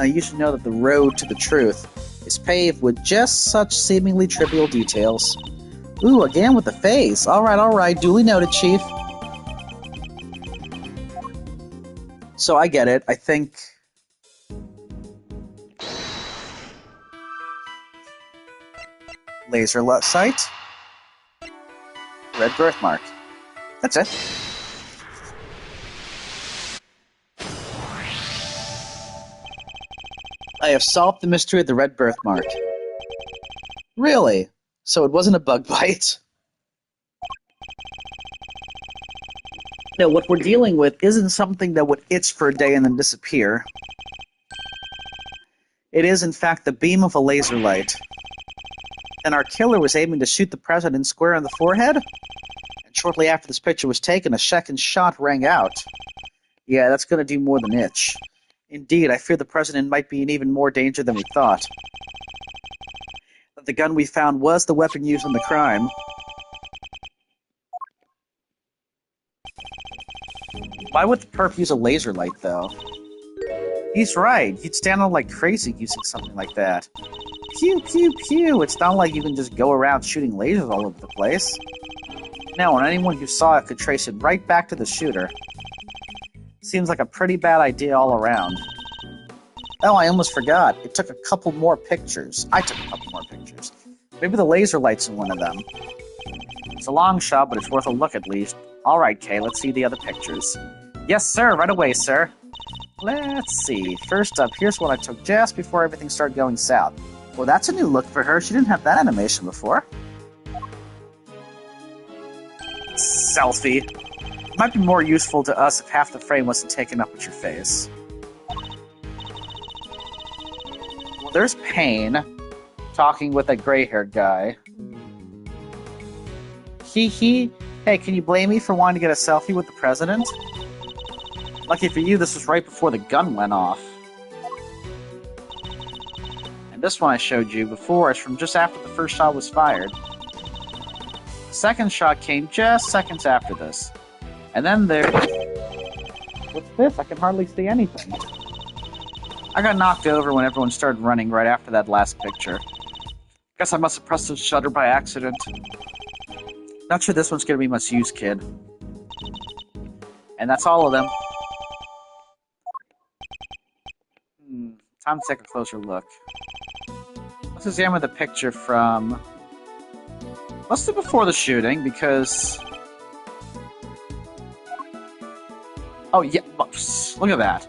You should know that the road to the truth is paved with just such seemingly trivial details. Ooh, again with the face. Alright, duly noted, Chief. So I get it, I think... Laser sight. Red birthmark. That's it. I have solved the mystery of the red birthmark. Really? So it wasn't a bug bite? No, what we're dealing with isn't something that would itch for a day and then disappear. It is, in fact, the beam of a laser light. And our killer was aiming to shoot the president square on the forehead? And shortly after this picture was taken, a second shot rang out. Yeah, that's gonna do more than itch. Indeed, I fear the President might be in even more danger than we thought. But the gun we found was the weapon used in the crime. Why would the perp use a laser light, though? He's right. He'd stand out like crazy using something like that. Pew, pew, pew. It's not like you can just go around shooting lasers all over the place. No, and anyone who saw it could trace it right back to the shooter. Seems like a pretty bad idea all around. Oh, I almost forgot. It took a couple more pictures. I took a couple more pictures. Maybe the laser light's in one of them. It's a long shot, but it's worth a look at least. Alright, Kay, let's see the other pictures. Yes, sir, right away, sir. Let's see. First up, here's one I took just before everything started going south. Well, that's a new look for her. She didn't have that animation before. Selfie. Might be more useful to us if half the frame wasn't taken up with your face. Well, there's Payne talking with a gray-haired guy. Hee. Hey, can you blame me for wanting to get a selfie with the President? Lucky for you, this was right before the gun went off. And this one I showed you before is from just after the first shot was fired. The second shot came just seconds after this. And then there... What's this? I can hardly see anything. I got knocked over when everyone started running right after that last picture. Guess I must have pressed the shutter by accident. Not sure this one's gonna be much use, kid. And that's all of them. Time to take a closer look. Let's examine the picture from... Let's do before the shooting, because... Oh, yeah, look at that.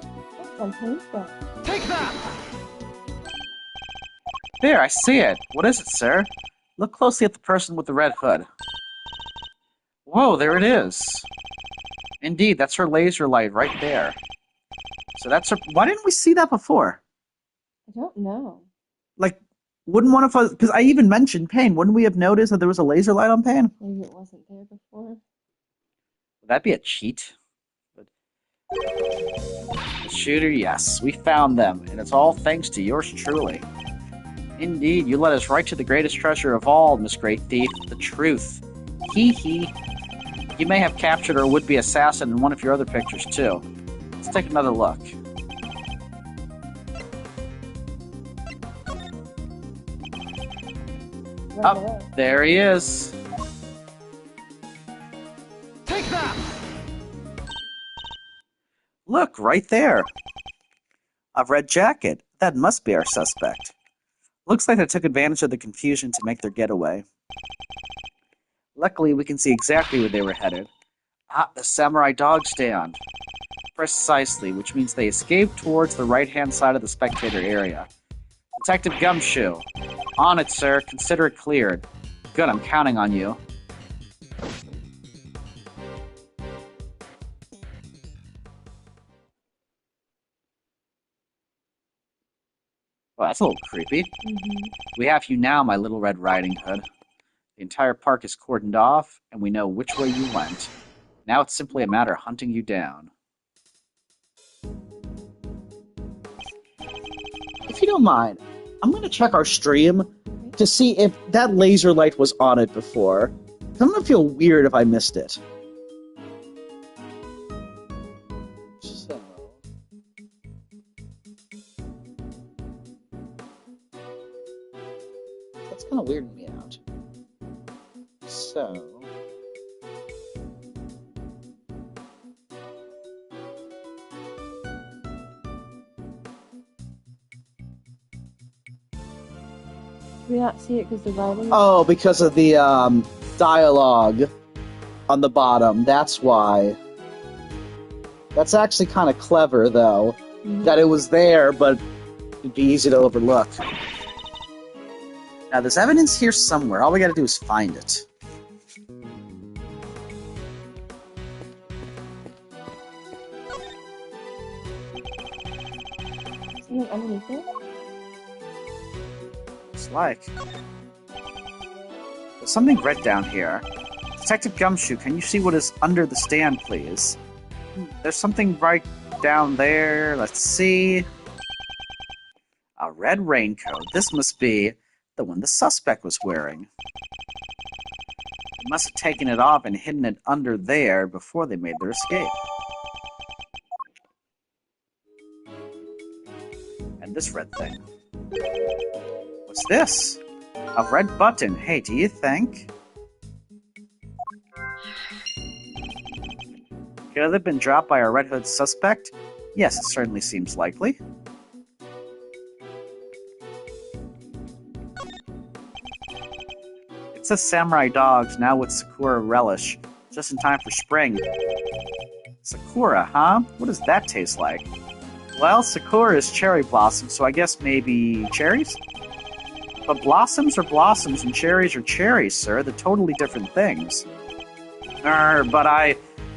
Take that! There, I see it. What is it, sir? Look closely at the person with the red hood. Whoa, there it is. Indeed, that's her laser light right there. So that's her... Why didn't we see that before? I don't know. Like, wouldn't one of us... Because I even mentioned Payne. Wouldn't we have noticed that there was a laser light on Payne? Maybe it wasn't there before. Would that be a cheat? The shooter, yes. We found them, and it's all thanks to yours truly. Indeed, you led us right to the greatest treasure of all, Miss Great Thief, the truth. Hee. You may have captured a would-be assassin in one of your other pictures, too. Let's take another look. Oh, there he is. Take that! Look, right there. A red jacket. That must be our suspect. Looks like they took advantage of the confusion to make their getaway. Luckily, we can see exactly where they were headed. Ah, the samurai dog stand. Precisely, which means they escaped towards the right-hand side of the spectator area. Detective Gumshoe. On it, sir. Consider it cleared. Good, I'm counting on you. Well, that's a little creepy. We have you now, my little Red Riding Hood. The entire park is cordoned off, and we know which way you went. Now it's simply a matter of hunting you down. If you don't mind, I'm going to check our stream to see if that laser light was on it before. I'm going to feel weird if I missed it. So... That's kind of weirding me out. So... Do we not see it because the writing? Oh, because of the dialogue on the bottom. That's why. That's actually kind of clever, though. That it was there, but it'd be easy to overlook. Now, there's evidence here somewhere. All we gotta do is find it. Something underneath it? Like. There's something red down here. Detective Gumshoe, can you see what is under the stand, please? There's something right down there. Let's see. A red raincoat. This must be the one the suspect was wearing. They must have taken it off and hidden it under there before they made their escape. And this red thing. What's this? A red button. Hey, do you think? Could it have been dropped by a Red Hood suspect? Yes, it certainly seems likely. It says samurai dogs, now with Sakura relish. Just in time for spring. Sakura, huh? What does that taste like? Well, Sakura is cherry blossom, so I guess maybe cherries? But blossoms are blossoms and cherries are cherries, sir. They're totally different things.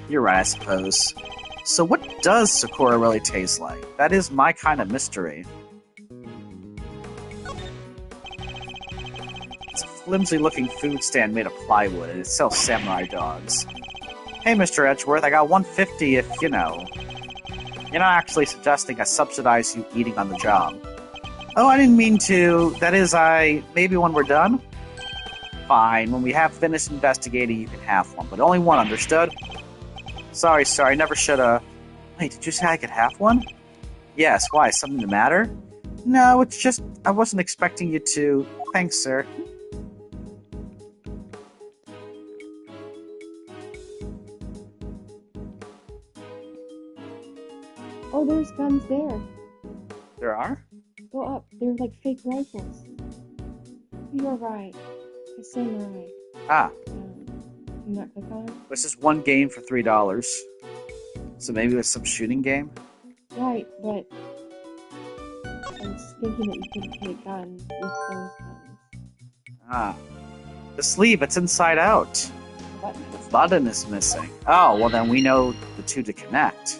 You're right, I suppose. So what does Sakura really taste like? That is my kind of mystery. It's a flimsy-looking food stand made of plywood, and it sells samurai dogs. Hey, Mr. Edgeworth, I got $1.50 if, You're not actually suggesting I subsidize you eating on the job. Oh, I didn't mean to. That is, maybe when we're done? Fine, when we have finished investigating, you can have one, but only one, understood? Sorry, I never should've... Wait, did you say I could have one? Yes, why, something the matter? No, it's just, I wasn't expecting you to... Thanks, sir. Oh, there's guns there. There are? Go up. They're like fake rifles. You're right. A samurai. Ah. Can you not click on it? This is one game for $3. So maybe it's some shooting game? Right, but I was thinking that you could get a gun with those guns. Ah. The sleeve, it's inside out. The button is missing. Oh, well then we know the two to connect.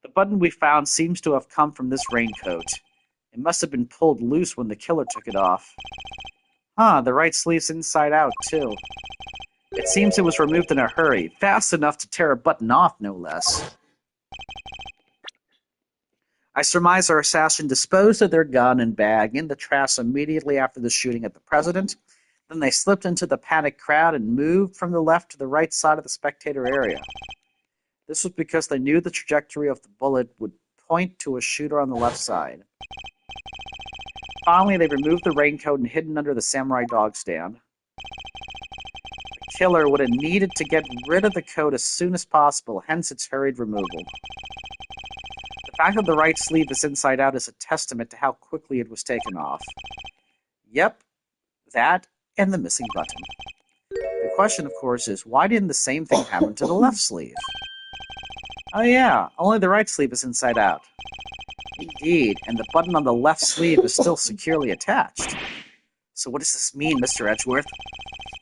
The button we found seems to have come from this raincoat. It must have been pulled loose when the killer took it off. Huh, the right sleeve's inside out, too. It seems it was removed in a hurry, fast enough to tear a button off, no less. I surmise our assassin disposed of their gun and bag in the trash immediately after the shooting at the president. Then they slipped into the panicked crowd and moved from the left to the right side of the spectator area. This was because they knew the trajectory of the bullet would point to a shooter on the left side. Finally, they removed the raincoat and hidden under the samurai dog stand. The killer would have needed to get rid of the coat as soon as possible, hence its hurried removal. The fact that the right sleeve is inside out is a testament to how quickly it was taken off. Yep, that and the missing button. The question, of course, is why didn't the same thing happen to the left sleeve? Oh yeah, only the right sleeve is inside out. Indeed, and the button on the left sleeve is still securely attached. So what does this mean, Mr. Edgeworth?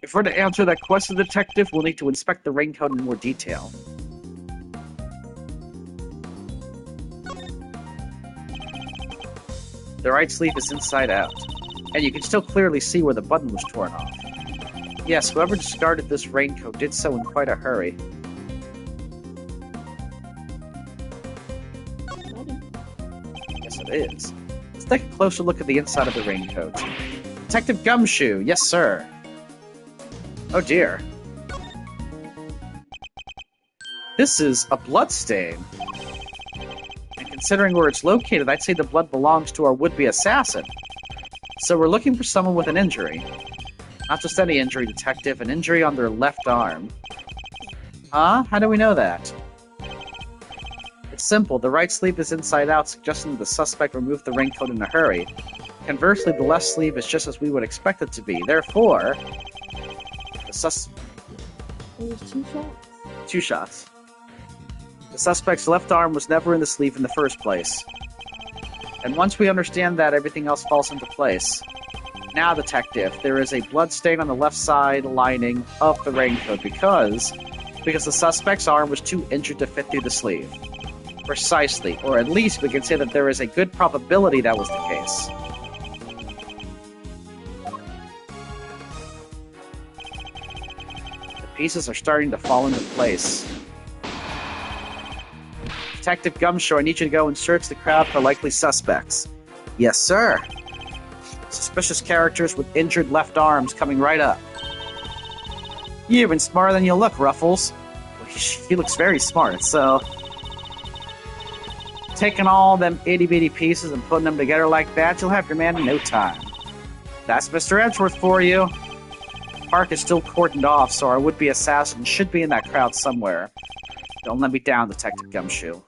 If we're to answer that question, Detective, we'll need to inspect the raincoat in more detail. The right sleeve is inside out, and you can still clearly see where the button was torn off. Yes, whoever discarded this raincoat did so in quite a hurry. Yes, it is. Let's take a closer look at the inside of the raincoat. Detective Gumshoe, yes sir. Oh dear. This is a blood stain. And considering where it's located, I'd say the blood belongs to our would-be assassin. So we're looking for someone with an injury. Not just any injury, Detective, an injury on their left arm. Huh? How do we know that? It's simple. The right sleeve is inside out, suggesting that the suspect removed the raincoat in a hurry. Conversely, the left sleeve is just as we would expect it to be. Therefore, the There's 2 shots. 2 shots. The suspect's left arm was never in the sleeve in the first place. And once we understand that, everything else falls into place. Now, Detective, there is a blood stain on the left side lining of the raincoat because the suspect's arm was too injured to fit through the sleeve. Precisely, or at least we can say that there is a good probability that was the case. The pieces are starting to fall into place. Detective Gumshoe, I need you to go and search the crowd for likely suspects. Yes, sir. Suspicious characters with injured left arms coming right up. You're even smarter than you look, Ruffles. He looks very smart, so... Taking all them itty-bitty pieces and putting them together like that, you'll have your man in no time. That's Mr. Edgeworth for you. The park is still cordoned off, so our would-be assassin should be in that crowd somewhere. Don't let me down, Detective Gumshoe.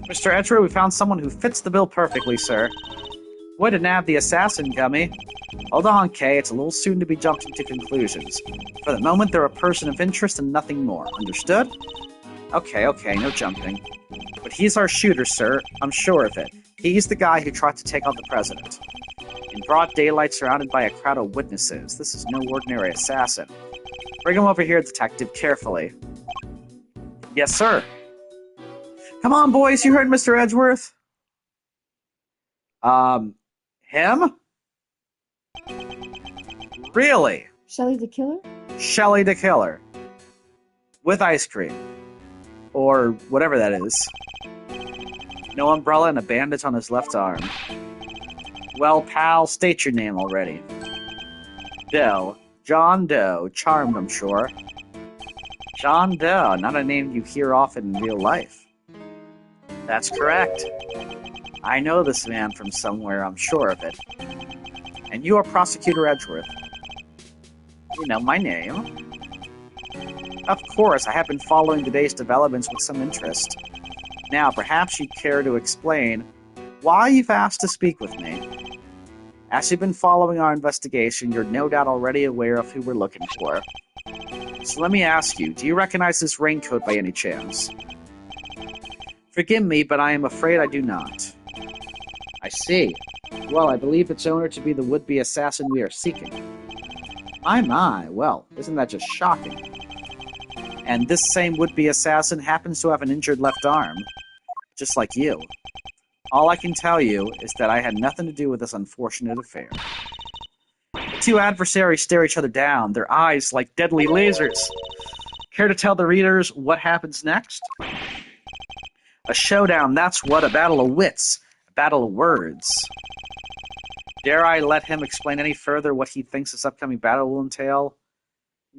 Mr. Edgeworth, we found someone who fits the bill perfectly, sir. Way to nab the assassin, Gummy. Hold on, Kay, it's a little soon to be jumping to conclusions. For the moment, they're a person of interest and nothing more. Understood? Okay, no jumping. But he's our shooter, sir. I'm sure of it. He's the guy who tried to take out the president. In broad daylight, surrounded by a crowd of witnesses, this is no ordinary assassin. Bring him over here, Detective, carefully. Yes, sir. Come on, boys, you heard Mr. Edgeworth? Him? Really? Shelley the killer? Shelley the killer. With ice cream. Or whatever that is. No umbrella and a bandage on his left arm. Well, pal, state your name already. Doe. John Doe. Charmed, I'm sure. John Doe, not a name you hear often in real life. That's correct. I know this man from somewhere, I'm sure of it. And you are Prosecutor Edgeworth. You know my name. Of course, I have been following today's developments with some interest. Now, perhaps you'd care to explain why you've asked to speak with me. As you've been following our investigation, you're no doubt already aware of who we're looking for. So let me ask you, do you recognize this raincoat by any chance? Forgive me, but I am afraid I do not. I see. Well, I believe its owner to be the would-be assassin we are seeking. My, well, isn't that just shocking? And this same would-be assassin happens to have an injured left arm, just like you. All I can tell you is that I had nothing to do with this unfortunate affair. The two adversaries stare each other down, their eyes like deadly lasers. Care to tell the readers what happens next? A showdown, that's what, a battle of wits, a battle of words. Dare I let him explain any further what he thinks this upcoming battle will entail?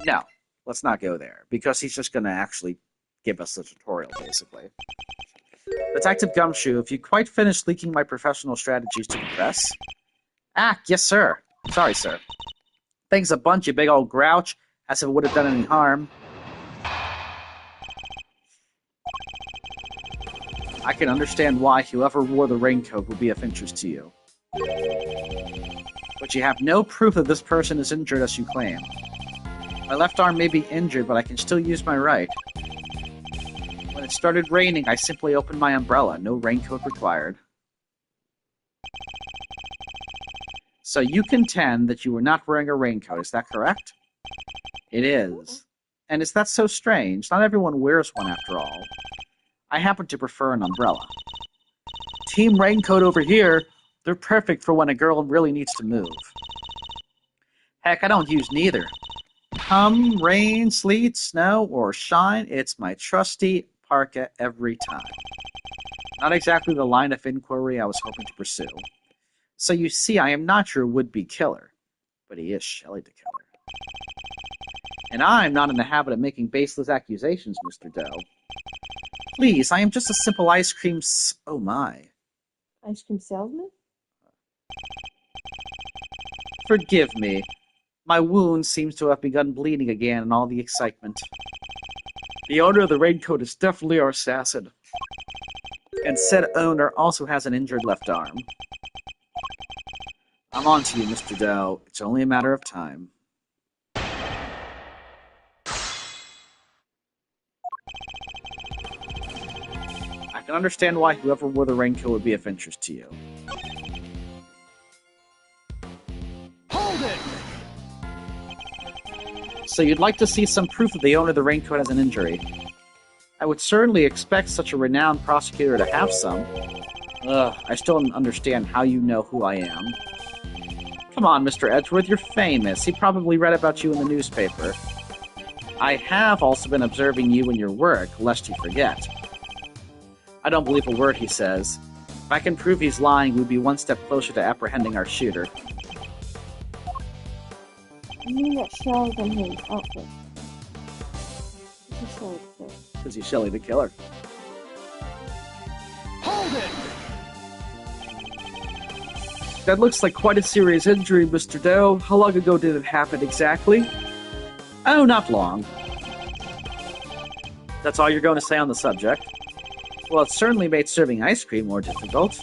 No, let's not go there, because he's just going to actually give us the tutorial, basically. Detective Gumshoe, have you quite finished leaking my professional strategies to the press? Yes, sir. Sorry, sir. Thanks a bunch, you big old grouch, as if it would have done any harm. I can understand why whoever wore the raincoat would be of interest to you. But you have no proof that this person is injured as you claim. My left arm may be injured, but I can still use my right. When it started raining, I simply opened my umbrella. No raincoat required. So you contend that you were not wearing a raincoat, is that correct? It is. And is that so strange? Not everyone wears one after all. I happen to prefer an umbrella. Team Raincoat over here, they're perfect for when a girl really needs to move. Heck, I don't use neither. Come, rain, sleet, snow, or shine, it's my trusty parka every time. Not exactly the line of inquiry I was hoping to pursue. So you see, I am not your would-be killer, but he is Shelley the killer. And I'm not in the habit of making baseless accusations, Mr. Doe. Please, I am just a simple ice cream oh my. Ice cream salesman? Forgive me. My wound seems to have begun bleeding again in all the excitement. The owner of the raincoat is definitely our assassin. And said owner also has an injured left arm. I'm on to you, Mr. Doe. It's only a matter of time. I can understand why whoever wore the raincoat would be of interest to you. Hold it! So you'd like to see some proof that the owner of the raincoat has an injury. I would certainly expect such a renowned prosecutor to have some. I still don't understand how you know who I am. Come on, Mr. Edgeworth, you're famous. He probably read about you in the newspaper. I have also been observing you and your work, lest you forget. I don't believe a word he says. If I can prove he's lying, we'd be one step closer to apprehending our shooter. You mean that Shell's on his outfit? This is Shelley the killer. Is he Shelley the killer? Hold it! That looks like quite a serious injury, Mr. Doe. How long ago did it happen exactly? Oh, not long. That's all you're going to say on the subject? Well, it certainly made serving ice cream more difficult.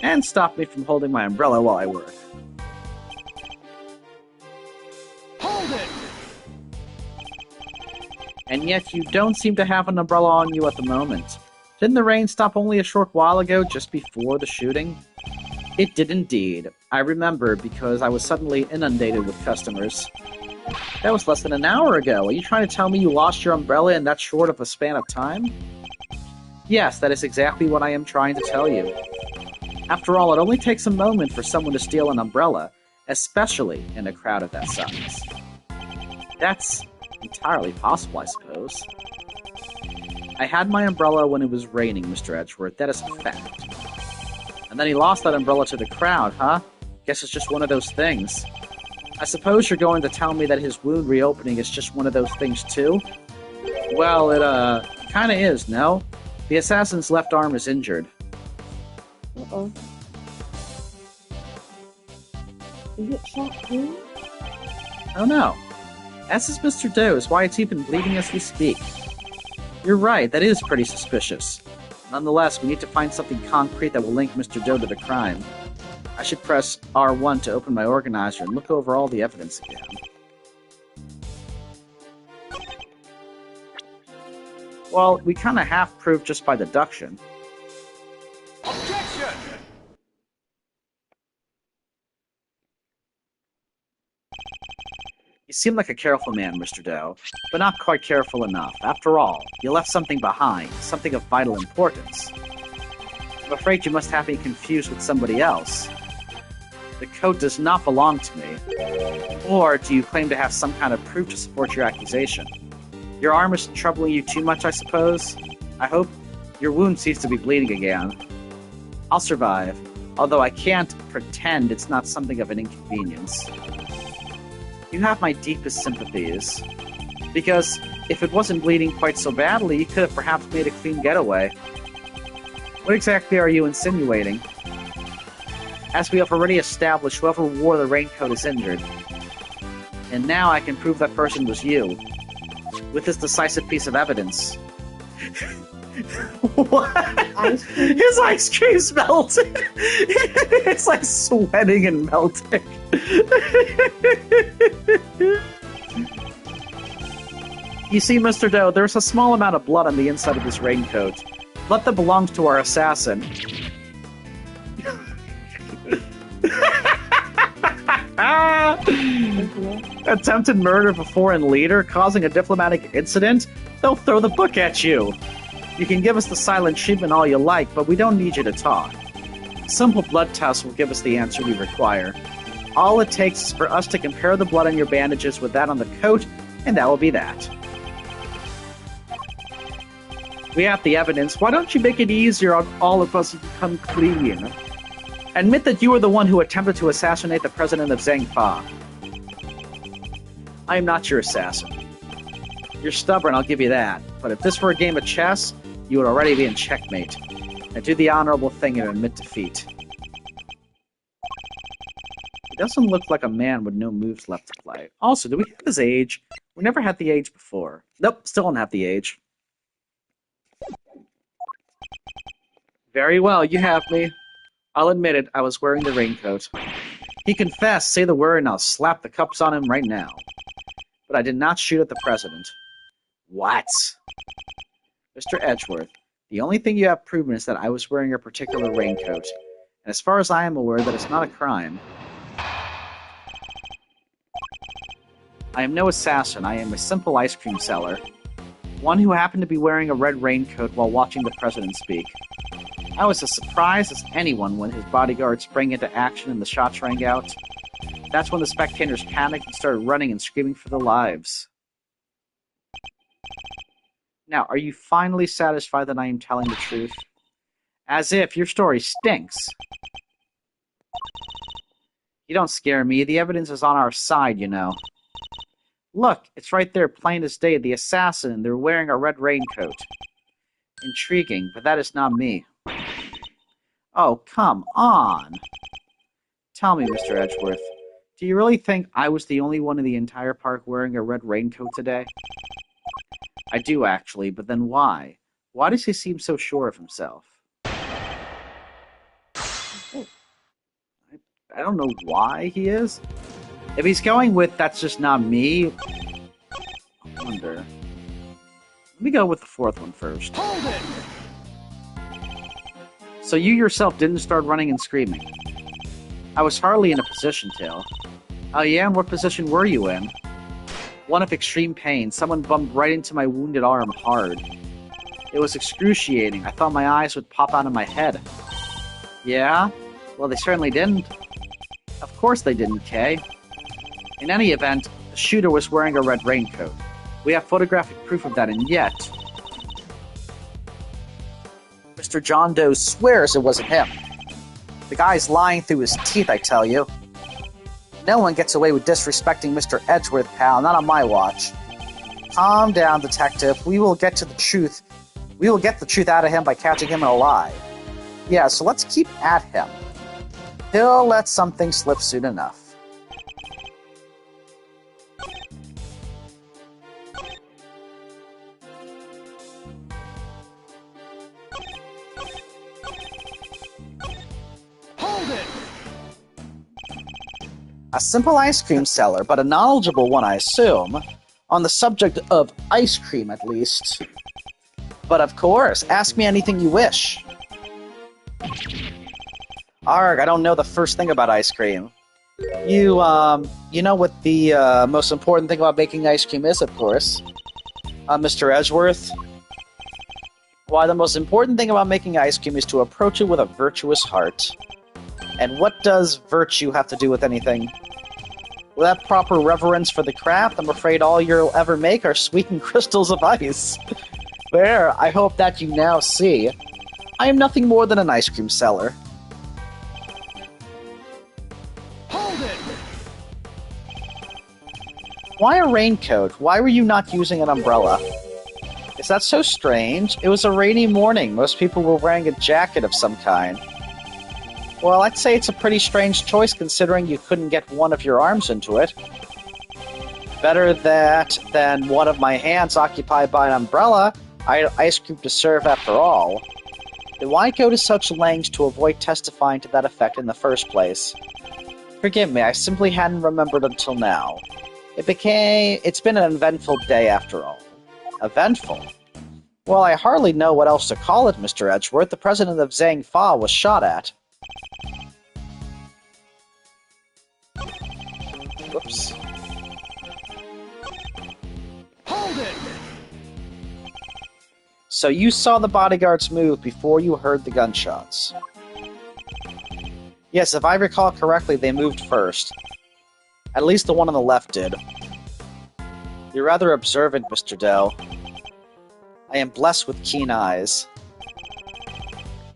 And stopped me from holding my umbrella while I work. Hold it! And yet you don't seem to have an umbrella on you at the moment. Didn't the rain stop only a short while ago, just before the shooting? It did indeed. I remember, because I was suddenly inundated with customers. That was less than an hour ago. Are you trying to tell me you lost your umbrella in that short of a span of time? Yes, that is exactly what I am trying to tell you. After all, it only takes a moment for someone to steal an umbrella, especially in a crowd of that size. That's entirely possible, I suppose. I had my umbrella when it was raining, Mr. Edgeworth. That is a fact. And then he lost that umbrella to the crowd, huh? Guess it's just one of those things. I suppose you're going to tell me that his wound reopening is just one of those things, too? Well, it, kinda is, no? The assassin's left arm is injured. Uh-oh. Is it shot too? Oh no. As is Mr. Doe's, why it's even bleeding as we speak. You're right, that is pretty suspicious. Nonetheless, we need to find something concrete that will link Mr. Doe to the crime. I should press R1 to open my organizer and look over all the evidence again. Well, we kinda have proof just by deduction. Objection! You seem like a careful man, Mr. Doe, but not quite careful enough. After all, you left something behind, something of vital importance. I'm afraid you must have me confused with somebody else. The coat does not belong to me. Or do you claim to have some kind of proof to support your accusation? Your arm is troubling you too much, I suppose? I hope your wound ceases to be bleeding again. I'll survive, although I can't pretend it's not something of an inconvenience. You have my deepest sympathies. Because if it wasn't bleeding quite so badly, you could have perhaps made a clean getaway. What exactly are you insinuating? As we have already established, whoever wore the raincoat is injured. And now I can prove that person was you. With this decisive piece of evidence. What? His ice cream's melting! It's like sweating and melting. You see, Mr. Doe, there's a small amount of blood on the inside of this raincoat. Blood that belongs to our assassin. Attempted murder of a foreign leader, causing a diplomatic incident? They'll throw the book at you. You can give us the silent treatment all you like, but we don't need you to talk. Simple blood tests will give us the answer we require. All it takes is for us to compare the blood on your bandages with that on the coat, and that will be that. We have the evidence. Why don't you make it easier on all of us to become clean? Admit that you were the one who attempted to assassinate the president of Zhangfa. I am not your assassin. You're stubborn, I'll give you that. But if this were a game of chess, you would already be in checkmate. Now do the honorable thing and admit defeat. He doesn't look like a man with no moves left to play. Also, do we have his age? We never had the age before. Nope, still don't have the age. Very well, you have me. I'll admit it, I was wearing the raincoat. He confessed, say the word and I'll slap the cups on him right now. But I did not shoot at the president. What? Mr. Edgeworth, the only thing you have proven is that I was wearing a particular raincoat. And as far as I am aware, that is not a crime. I am no assassin, I am a simple ice cream seller. One who happened to be wearing a red raincoat while watching the president speak. I was as surprised as anyone when his bodyguard sprang into action and the shots rang out. That's when the spectators panicked and started running and screaming for their lives. Now, are you finally satisfied that I am telling the truth? As if your story stinks. You don't scare me. The evidence is on our side, you know. Look, it's right there, plain as day. The assassin, they're wearing a red raincoat. Intriguing, but that is not me. Oh, come on. Tell me, Mr. Edgeworth, do you really think I was the only one in the entire park wearing a red raincoat today? I do, actually, but then why? Why does he seem so sure of himself? I don't know why he is. If he's going with, that's just not me, I wonder. Let me go with the fourth one first. Hold it! So you yourself didn't start running and screaming. I was hardly in a position to. Oh yeah, and what position were you in? One of extreme pain. Someone bumped right into my wounded arm hard. It was excruciating. I thought my eyes would pop out of my head. Yeah? Well, they certainly didn't. Of course they didn't, Kay. In any event, the shooter was wearing a red raincoat. We have photographic proof of that, and yet... Mr. John Doe swears it wasn't him. The guy's lying through his teeth, I tell you. No one gets away with disrespecting Mr. Edgeworth, pal, not on my watch. Calm down, detective. We will get to the truth. We will get the truth out of him by catching him in a lie. Yeah, so let's keep at him. He'll let something slip soon enough. Hold it! A simple ice cream seller, but a knowledgeable one, I assume. On the subject of ice cream, at least. But of course, ask me anything you wish. Arg, I don't know the first thing about ice cream. You know what the most important thing about making ice cream is, of course. Mr. Edgeworth? Why, the most important thing about making ice cream is to approach it with a virtuous heart. And what does virtue have to do with anything? Without proper reverence for the craft, I'm afraid all you'll ever make are sweetened crystals of ice. There, I hope that you now see. I am nothing more than an ice cream seller. Hold it! Why a raincoat? Why were you not using an umbrella? Is that so strange? It was a rainy morning. Most people were wearing a jacket of some kind. Well, I'd say it's a pretty strange choice considering you couldn't get one of your arms into it. Better that than one of my hands occupied by an umbrella. I had ice cream to serve after all. Then why go to such lengths to avoid testifying to that effect in the first place? Forgive me, I simply hadn't remembered until now. It's been an eventful day after all. Eventful? Well, I hardly know what else to call it, Mr. Edgeworth. The president of Zhang Fa was shot at. Whoops. Hold it! So you saw the bodyguards move before you heard the gunshots. Yes, if I recall correctly, they moved first. At least the one on the left did. You're rather observant, Mr. Doe. I am blessed with keen eyes.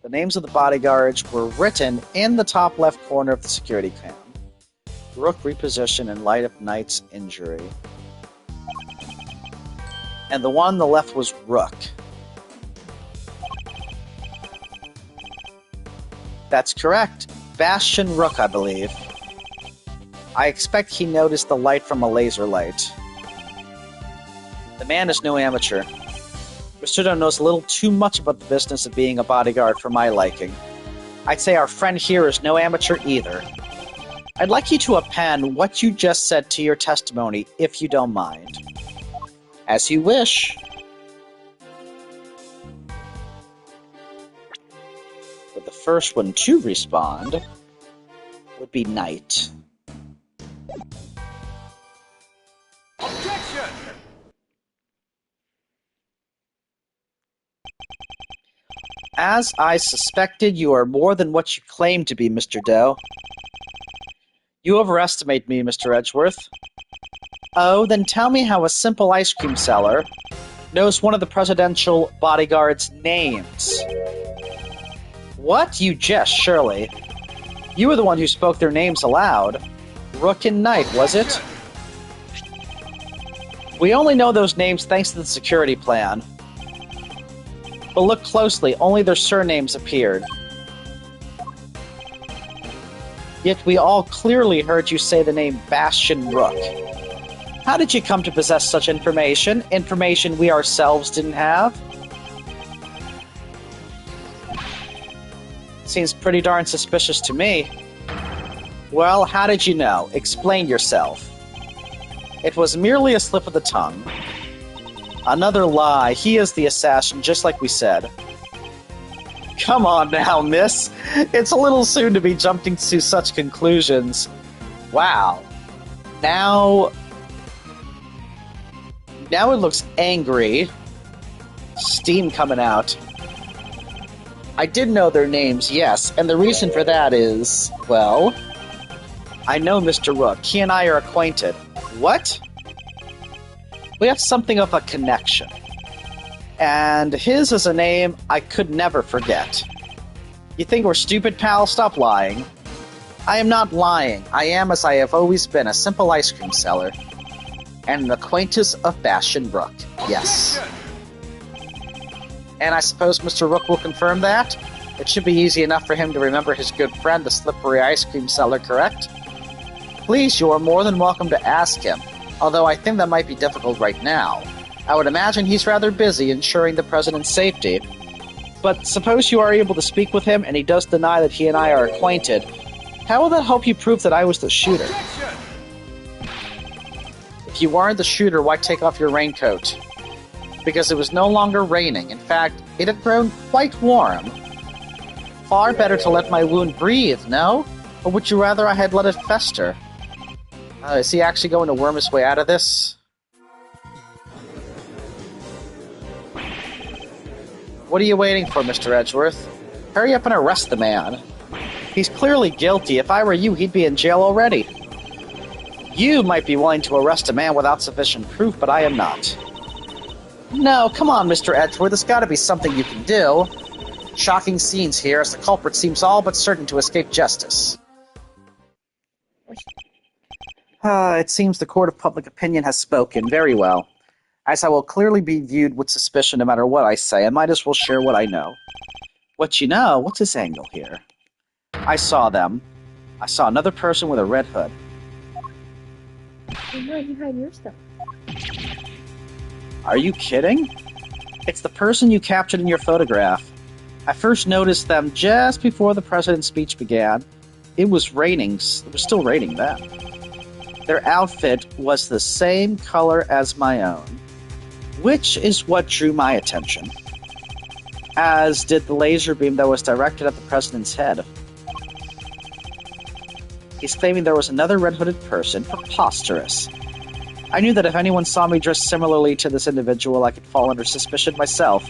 The names of the bodyguards were written in the top left corner of the security cam. Rook repositioned in light of Knight's injury. And the one on the left was Rook. That's correct. Bastian Rook, I believe. I expect he noticed the light from a laser light. The man is no amateur. Mr. Doe knows a little too much about the business of being a bodyguard for my liking. I'd say our friend here is no amateur either. I'd like you to append what you just said to your testimony, if you don't mind. As you wish. But the first one to respond would be Knight. As I suspected, you are more than what you claim to be, Mr. Doe. You overestimate me, Mr. Edgeworth. Oh, then tell me how a simple ice cream seller knows one of the presidential bodyguard's names. What? You jest, surely. You were the one who spoke their names aloud. Rook and Knight, was it? We only know those names thanks to the security plan. But look closely, only their surnames appeared. Yet we all clearly heard you say the name Bastian Rook. How did you come to possess such information? Information we ourselves didn't have? Seems pretty darn suspicious to me. Well, how did you know? Explain yourself. It was merely a slip of the tongue. Another lie. He is the assassin, just like we said. Come on now, miss. It's a little soon to be jumping to such conclusions. Wow. Now it looks angry. Steam coming out. I did know their names, yes, and the reason for that is, well, I know Mr. Rook. He and I are acquainted. What? We have something of a connection. And his is a name I could never forget. You think we're stupid, pal? Stop lying. I am not lying. I am, as I have always been, a simple ice cream seller. And an acquaintance of Bastian Rook. Yes. And I suppose Mr. Rook will confirm that? It should be easy enough for him to remember his good friend, the slippery ice cream seller, correct? Please, you are more than welcome to ask him, although I think that might be difficult right now. I would imagine he's rather busy ensuring the president's safety. But suppose you are able to speak with him and he does deny that he and I are acquainted. How will that help you prove that I was the shooter? If you weren't the shooter, why take off your raincoat? Because it was no longer raining. In fact, it had grown quite warm. Far better to let my wound breathe, no? Or would you rather I had let it fester? Is he actually going to worm his way out of this? What are you waiting for, Mr. Edgeworth? Hurry up and arrest the man. He's clearly guilty. If I were you, he'd be in jail already. You might be willing to arrest a man without sufficient proof, but I am not. No, come on, Mr. Edgeworth. There's got to be something you can do. Shocking scenes here, as the culprit seems all but certain to escape justice. It seems the court of public opinion has spoken. Very well. As I will clearly be viewed with suspicion no matter what I say, I might as well share what I know. What you know? What's this angle here? I saw them. I saw another person with a red hood. You're right behind your stuff. Are you kidding? It's the person you captured in your photograph. I first noticed them just before the president's speech began. It was raining. It was still raining then. Their outfit was the same color as my own, which is what drew my attention, as did the laser beam that was directed at the president's head. He's claiming there was another red-hooded person. Preposterous. I knew that if anyone saw me dressed similarly to this individual, I could fall under suspicion myself,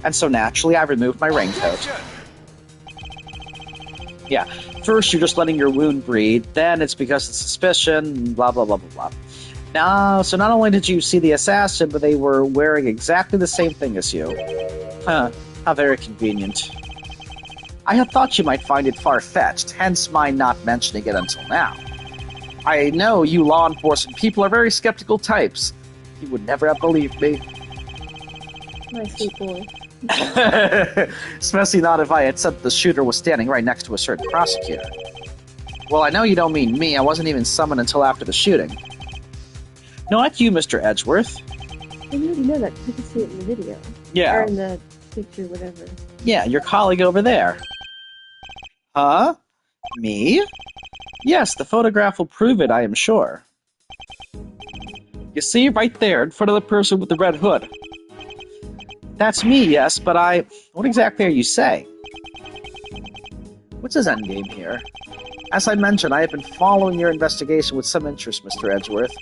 and so naturally I removed my raincoat. Yeah, first you're just letting your wound bleed, then it's because of suspicion, blah blah blah blah blah. Now, so not only did you see the assassin, but they were wearing exactly the same thing as you. Huh, how very convenient. I had thought you might find it far-fetched, hence my not mentioning it until now. I know you law enforcement people are very skeptical types. You would never have believed me. My sweet boy. Especially not if I had said the shooter was standing right next to a certain prosecutor. Well, I know you don't mean me. I wasn't even summoned until after the shooting. No, not you, Mr. Edgeworth. And you already know that. You can see it in the video. Yeah. Or in the picture, whatever. Yeah, your colleague over there. Huh? Me? Yes, the photograph will prove it, I am sure. You see, right there, in front of the person with the red hood. That's me, yes, but what exactly are you saying? What's his endgame here? As I mentioned, I have been following your investigation with some interest, Mr. Edgeworth.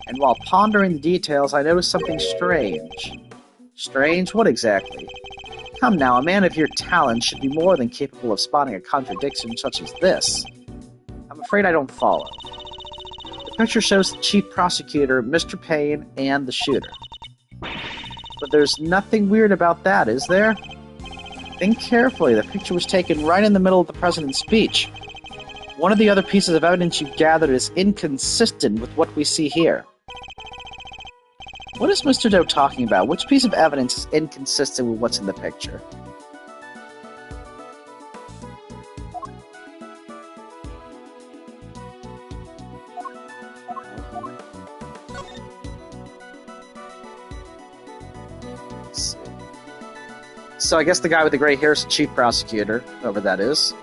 And while pondering the details, I noticed something strange. Strange? What exactly? Come now, a man of your talent should be more than capable of spotting a contradiction such as this. I'm afraid I don't follow. The picture shows the chief prosecutor, Mr. Payne, and the shooter. But there's nothing weird about that, is there? Think carefully. The picture was taken right in the middle of the president's speech. One of the other pieces of evidence you gathered is inconsistent with what we see here. What is Mr. Doe talking about? Which piece of evidence is inconsistent with what's in the picture? Let's see. So I guess the guy with the gray hair is the chief prosecutor, whoever that is.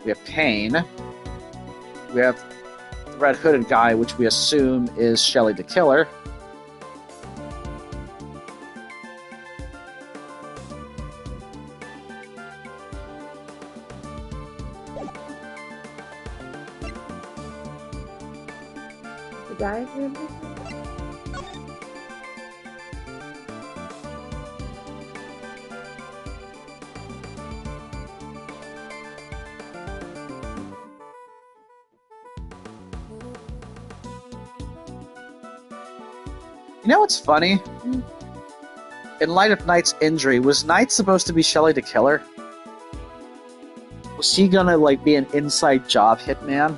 We have Payne. We have the red-hooded guy, which we assume is Shelley the killer. The diagram? You know what's funny? In light of Knight's injury, was Knight supposed to be Shelley the killer? Was he gonna, like, be an inside job hitman?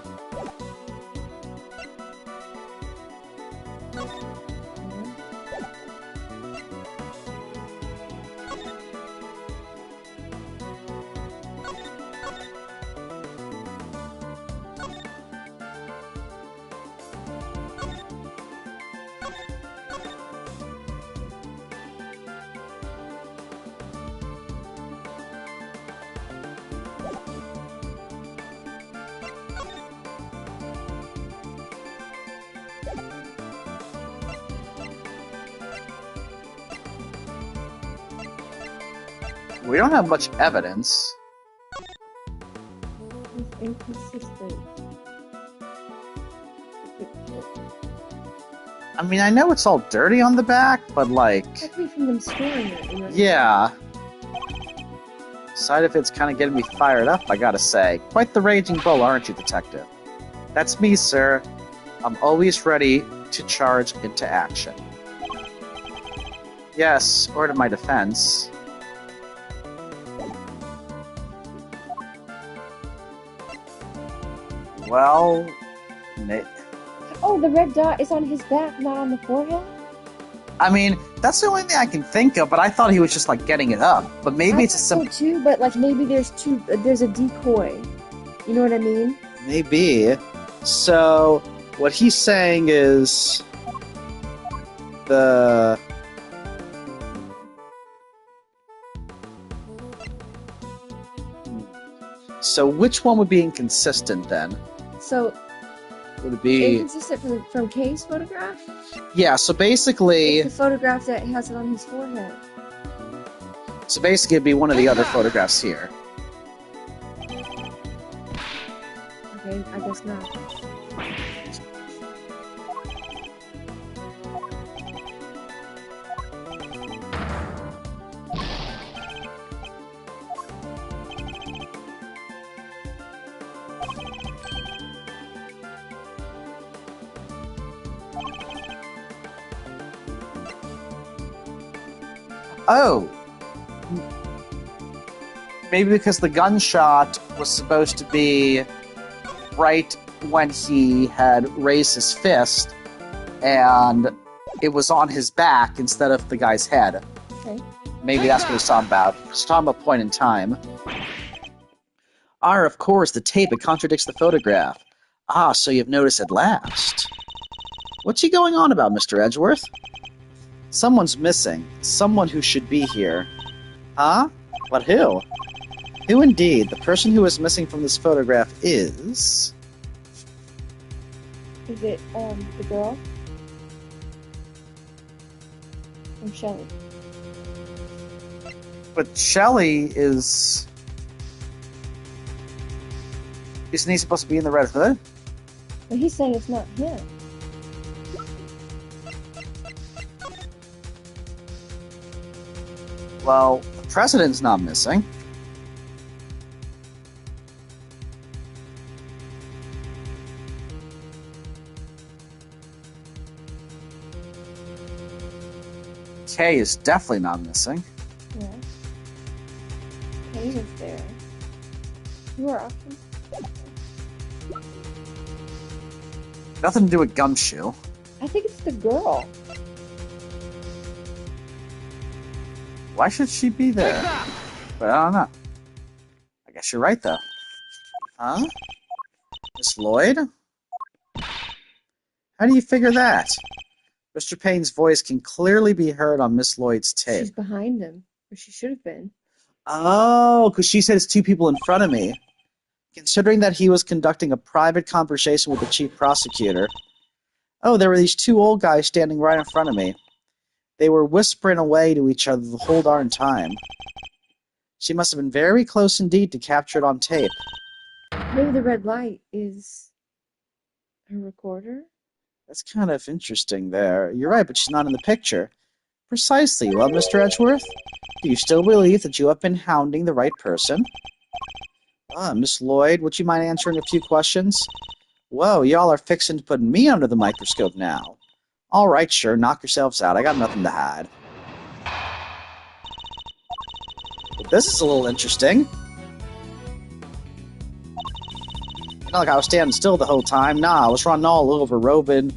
We don't have much evidence. It's inconsistent. I mean, I know it's all dirty on the back, but like... Definitely from them storing it. You know? Yeah. Side of it's kind of getting me fired up, I gotta say. Quite the raging bull, aren't you, detective? That's me, sir. I'm always ready to charge into action. Yes, or to my defense. Well... Oh, the red dot is on his back, not on the forehead? I mean, that's the only thing I can think of, but I thought he was just, like, getting it up. But maybe it's a simple... so too, but, like, maybe there's a decoy. You know what I mean? Maybe. So, what he's saying is... the... So, which one would be inconsistent, then? So... Would it be... inconsistent from Kay's photograph? Yeah, so basically... It's the photograph that has it on his forehead. So basically it'd be one of the other photographs here. Okay, I guess not. Oh! Maybe because the gunshot was supposed to be right when he had raised his fist, and it was on his back instead of the guy's head. Okay. Maybe that's what he's talking about. He's talking about point in time. Ah, of course, the tape, it contradicts the photograph. Ah, so you've noticed at last. What's he going on about, Mr. Edgeworth? Someone's missing. Someone who should be here. Huh? But who? Who indeed? The person who is missing from this photograph is... Is it, the girl? Or Shelley? But Shelley is... Isn't he supposed to be in the Red Hood? But he's saying it's not him. Well, the president's not missing. Kay is definitely not missing. Yes. Payne is there. Who are options? Nothing to do with Gumshoe. I think it's the girl. Why should she be there? But I don't know. I guess you're right, though. Huh? Miss Lloyd? How do you figure that? Mr. Payne's voice can clearly be heard on Miss Lloyd's tape. She's behind him, or she should have been. Oh, because she said it's two people in front of me. Considering that he was conducting a private conversation with the chief prosecutor. Oh, there were these two old guys standing right in front of me. They were whispering away to each other the whole darn time. She must have been very close indeed to capture it on tape. Maybe the red light is her recorder? That's kind of interesting there. You're right, but she's not in the picture. Precisely. Well, Mr. Edgeworth, do you still believe that you have been hounding the right person? Miss Lloyd, would you mind answering a few questions? Whoa, y'all are fixing to put me under the microscope now. All right, sure, knock yourselves out. I got nothing to hide. Well, this is a little interesting. Not like I was standing still the whole time. Nah, I was running all over, roving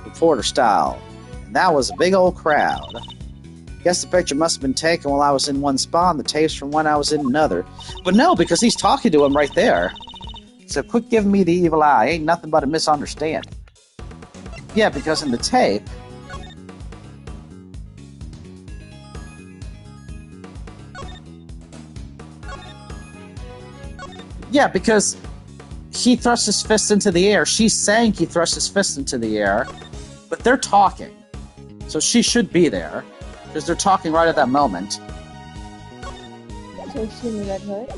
reporter style. And that was a big old crowd. Guess the picture must have been taken while I was in one spot and the tapes from when I was in another. But no, because he's talking to him right there. So quit giving me the evil eye. Ain't nothing but a misunderstanding. Yeah, because in the tape... Yeah, because he thrusts his fist into the air. She's saying he thrusts his fist into the air. But they're talking. So she should be there. Because they're talking right at that moment. So is she in the red hood?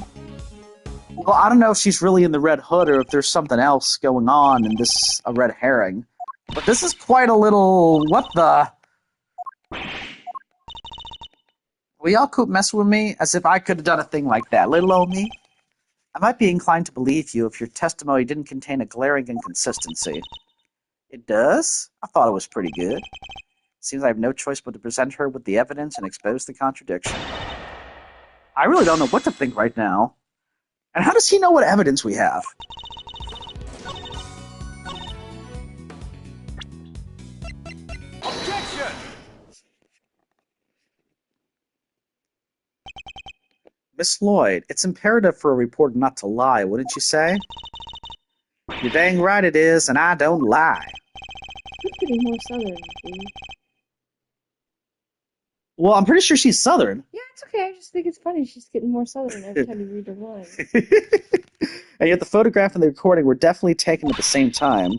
Well, I don't know if she's really in the red hood or if there's something else going on and this is a red herring. But this is quite a little... What the... Will y'all quit messing with me as if I could have done a thing like that? Little old me? I might be inclined to believe you if your testimony didn't contain a glaring inconsistency. It does? I thought it was pretty good. Seems I have no choice but to present her with the evidence and expose the contradiction. I really don't know what to think right now. And how does he know what evidence we have? Objection! Miss Lloyd, it's imperative for a reporter not to lie, wouldn't you say? You're dang right it is, and I don't lie. She's getting more southern, dude. Well, I'm pretty sure she's Southern. Yeah, it's okay. I just think it's funny. She's getting more southern every time you read her lines. And yet the photograph and the recording were definitely taken at the same time.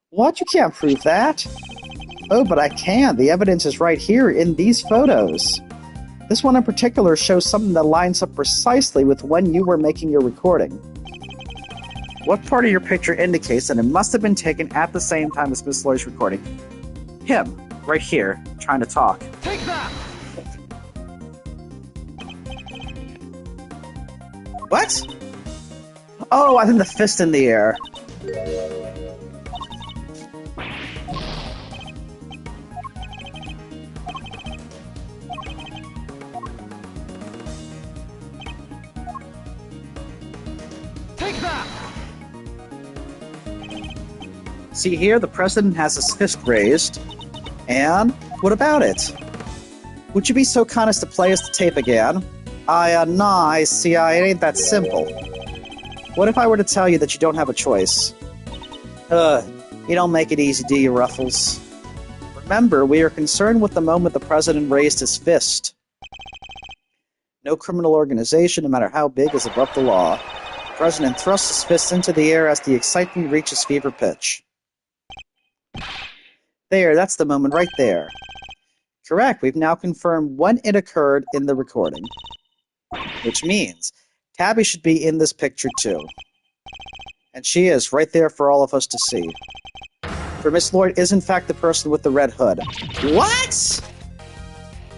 What? You can't prove that. Oh, but I can. The evidence is right here in these photos. This one in particular shows something that lines up precisely with when you were making your recording. What part of your picture indicates that it must have been taken at the same time as Miss Lloyd's recording? Him, right here, trying to talk. Take that! What? Oh, I think the fist in the air. Take that! See here, the president has his fist raised. And what about it? Would you be so kind as to play us the tape again? Nah, it ain't that simple. What if I were to tell you that you don't have a choice? You don't make it easy, do you, Ruffles? Remember, we are concerned with the moment the president raised his fist. No criminal organization, no matter how big, is above the law. The president thrusts his fist into the air as the excitement reaches fever pitch. There, that's the moment right there. Correct, we've now confirmed when it occurred in the recording. Which means Tabby should be in this picture too. And she is, right there for all of us to see. For Miss Lloyd is in fact the person with the red hood. What?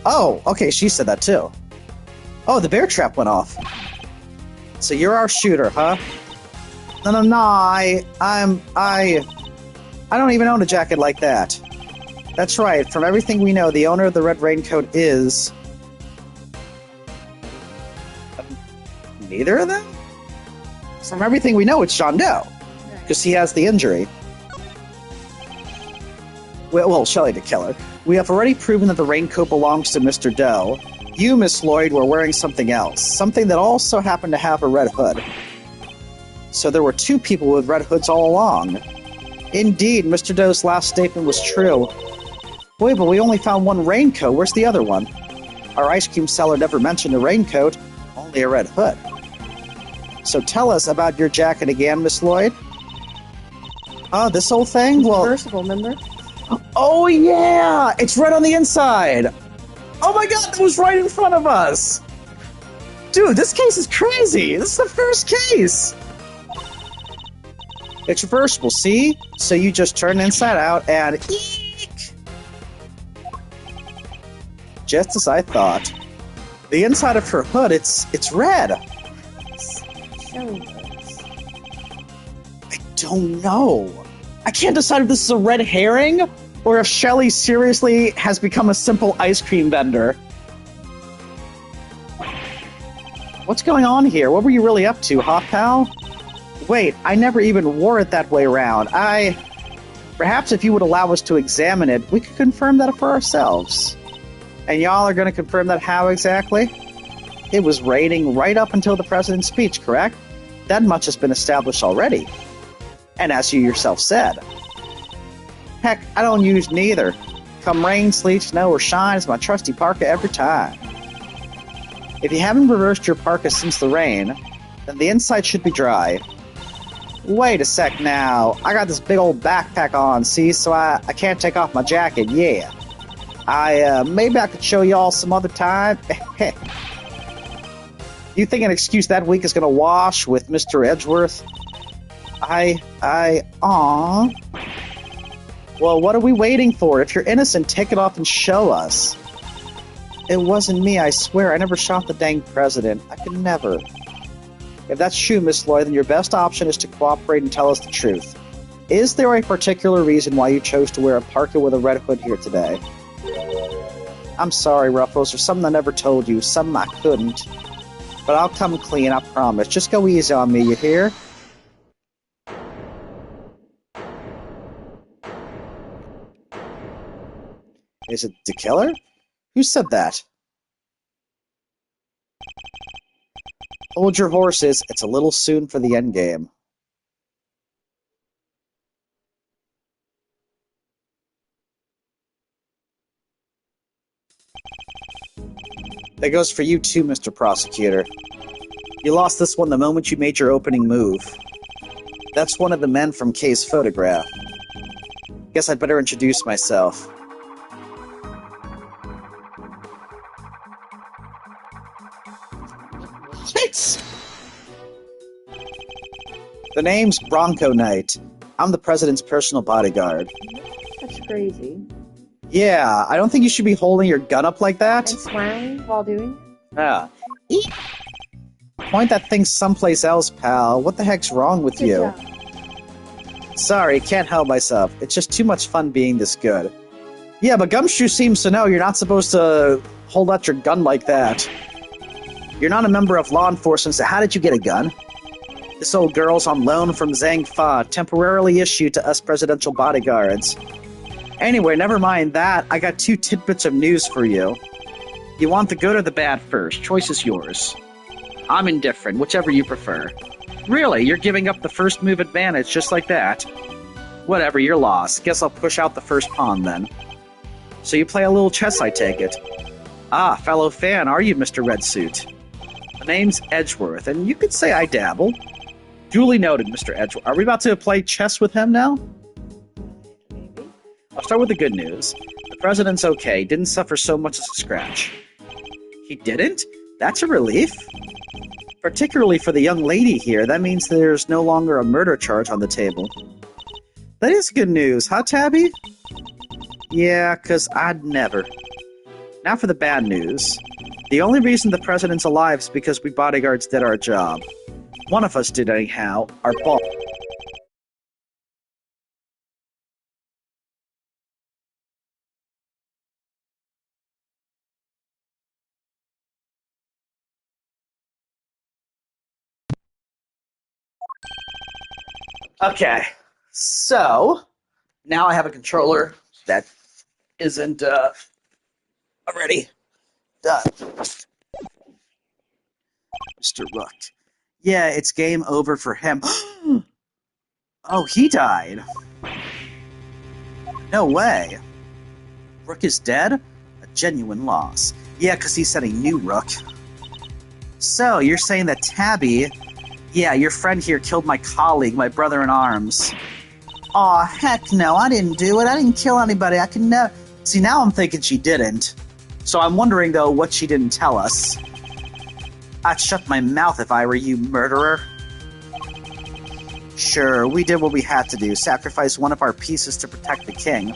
Oh, okay, she said that too. Oh, the bear trap went off. So you're our shooter, huh? No, I don't even own a jacket like that. That's right, from everything we know, the owner of the red raincoat is... neither of them? From everything we know, it's John Doe. Because he has the injury. Well, Shelley the killer. We have already proven that the raincoat belongs to Mr. Doe. You, Miss Lloyd, were wearing something else. Something that also happened to have a red hood. So there were two people with red hoods all along. Indeed, Mr. Doe's last statement was true. Wait, but we only found one raincoat. Where's the other one? Our ice cream seller never mentioned a raincoat, only a red hood. So tell us about your jacket again, Miss Lloyd. This whole thing? It's well, reversible, remember? Oh yeah! It's red on the inside! Oh my god, that was right in front of us! Dude, this case is crazy! This is the first case! It's reversible, see? So you just turn inside out and... eek! Just as I thought. The inside of her hood, it's red! Shelley hoods. I don't know. I can't decide if this is a red herring or if Shelley seriously has become a simple ice cream vendor. What's going on here? What were you really up to, huh, pal? Wait, I never even wore it that way around. Perhaps if you would allow us to examine it, we could confirm that for ourselves. And y'all are going to confirm that how exactly? It was raining right up until the president's speech, correct? That much has been established already. And as you yourself said. Heck, I don't use neither. Come rain, sleet, snow, or shine, it's my trusty parka every time. If you haven't reversed your parka since the rain, then the inside should be dry. Wait a sec now. I got this big old backpack on, see, so I can't take off my jacket, yeah. Maybe I could show y'all some other time. You think an excuse that weak is gonna wash with Mr. Edgeworth? Aww. Well, what are we waiting for? If you're innocent, take it off and show us. It wasn't me, I swear. I never shot the dang president. I could never. If that's true, Miss Lloyd, then your best option is to cooperate and tell us the truth. Is there a particular reason why you chose to wear a parka with a red hood here today? I'm sorry, Ruffles. There's something I never told you. Something I couldn't. But I'll come clean, I promise. Just go easy on me, you hear? Is it the killer? Who said that? Hold your horses. It's a little soon for the endgame. That goes for you too, Mr. Prosecutor. You lost this one the moment you made your opening move. That's one of the men from Kay's photograph. Guess I'd better introduce myself. The name's Bronco Knight. I'm the president's personal bodyguard. That's crazy. Yeah, I don't think you should be holding your gun up like that. And smiling while doing it? Yeah. Point that thing someplace else, pal. What the heck's wrong with you? Job. Sorry, can't help myself. It's just too much fun being this good. Yeah, but Gumshoe seems to know you're not supposed to hold out your gun like that. You're not a member of law enforcement, so how did you get a gun? This old girl's on loan from Zhang Fa, temporarily issued to us presidential bodyguards. Anyway, never mind that. I got 2 tidbits of news for you. You want the good or the bad first? Choice is yours. I'm indifferent, whichever you prefer. Really, you're giving up the first move advantage just like that? Whatever, you're lost. Guess I'll push out the first pawn then. So you play a little chess, I take it. Ah, fellow fan, are you, Mr. Red Suit? The name's Edgeworth, and you could say I dabble. Duly noted, Mr. Edgeworth. Are we about to play chess with him now? Maybe. I'll start with the good news. The president's okay, didn't suffer so much as a scratch. He didn't? That's a relief. Particularly for the young lady here, that means there's no longer a murder charge on the table. That is good news, huh, Tabby? Yeah, 'cause I'd never. Now for the bad news. The only reason the president's alive is because we bodyguards did our job. One of us did anyhow, our boss. Okay, so now I have a controller that isn't already done. Mr. Rook. Yeah, it's game over for him. Oh, he died. No way. Rook is dead? A genuine loss. Yeah, because he said he knew Rook. So, you're saying that Tabby... Yeah, your friend here killed my colleague, my brother-in-arms. Aw, heck no, I didn't do it. I didn't kill anybody. I can never... See, now I'm thinking she didn't. So I'm wondering, though, what she didn't tell us. I'd shut my mouth if I were you, murderer. Sure, we did what we had to do, sacrifice one of our pieces to protect the king.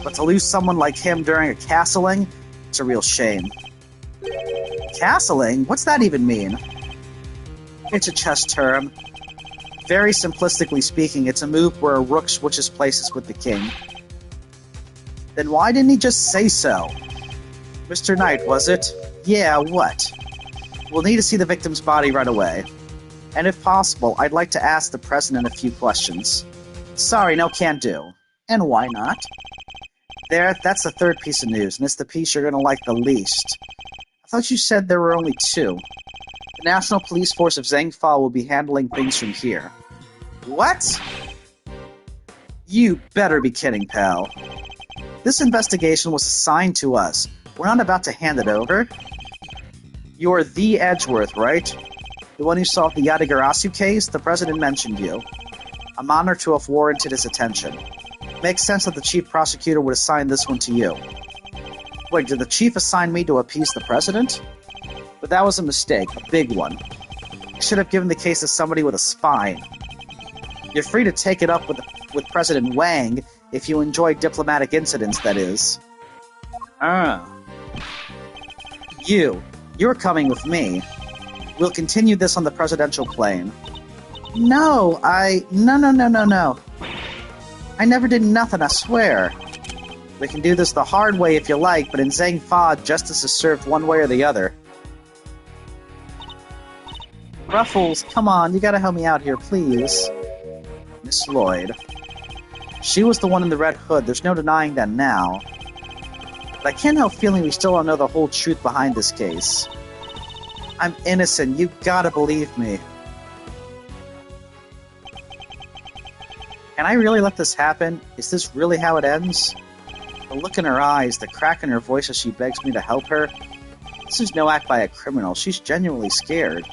But to lose someone like him during a castling, it's a real shame. Castling? What's that even mean? It's a chess term. Very simplistically speaking, it's a move where a rook switches places with the king. Then why didn't he just say so? Mr. Knight, was it? Yeah, what? We'll need to see the victim's body right away. And if possible, I'd like to ask the president a few questions. Sorry, no, can't do. And why not? There, that's the third piece of news, and it's the piece you're gonna like the least. I thought you said there were only two. The National Police Force of Zhangfa will be handling things from here. What? You better be kidding, pal. This investigation was assigned to us. We're not about to hand it over. You're the Edgeworth, right? The one who solved the Yadagarasu case? The president mentioned you. I'm honored to have warranted his attention. Makes sense that the chief prosecutor would assign this one to you. Wait, did the chief assign me to appease the president? But that was a mistake, a big one. I should have given the case to somebody with a spine. You're free to take it up with President Wang if you enjoy diplomatic incidents, that is. You're coming with me. We'll continue this on the presidential plane. No. I never did nothing, I swear. We can do this the hard way if you like, but in Zhangfa, justice is served one way or the other. Ruffles, come on, you gotta help me out here, please. Miss Lloyd. She was the one in the red hood, there's no denying that now. But I can't help feeling we still don't know the whole truth behind this case. I'm innocent, you gotta believe me. Can I really let this happen? Is this really how it ends? The look in her eyes, the crack in her voice as she begs me to help her. This is no act by a criminal, she's genuinely scared.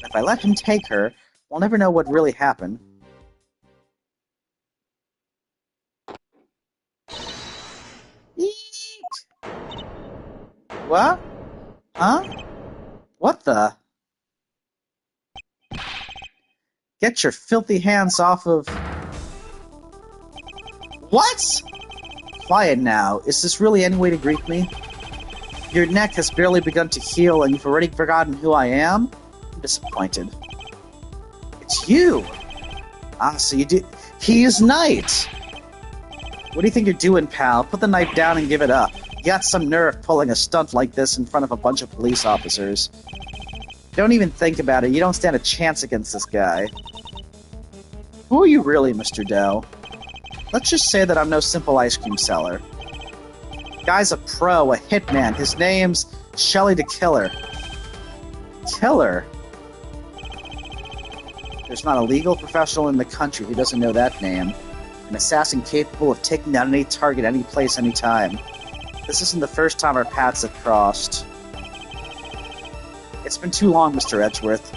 If I let him take her, we'll never know what really happened. Eek! What? Huh? What the? Get your filthy hands off of... What? Quiet now. Is this really any way to greet me? Your neck has barely begun to heal and you've already forgotten who I am? I'm disappointed. It's you! Ah, so you do... He is Knight! What do you think you're doing, pal? Put the knife down and give it up. You got some nerve pulling a stunt like this in front of a bunch of police officers. Don't even think about it. You don't stand a chance against this guy. Who are you really, Mr. Doe? Let's just say that I'm no simple ice cream seller. Guy's a pro, a hitman. His name's Shelley the Killer. Killer? There's not a legal professional in the country who doesn't know that name. An assassin capable of taking down any target, any place, any time. This isn't the first time our paths have crossed. It's been too long, Mr. Edgeworth.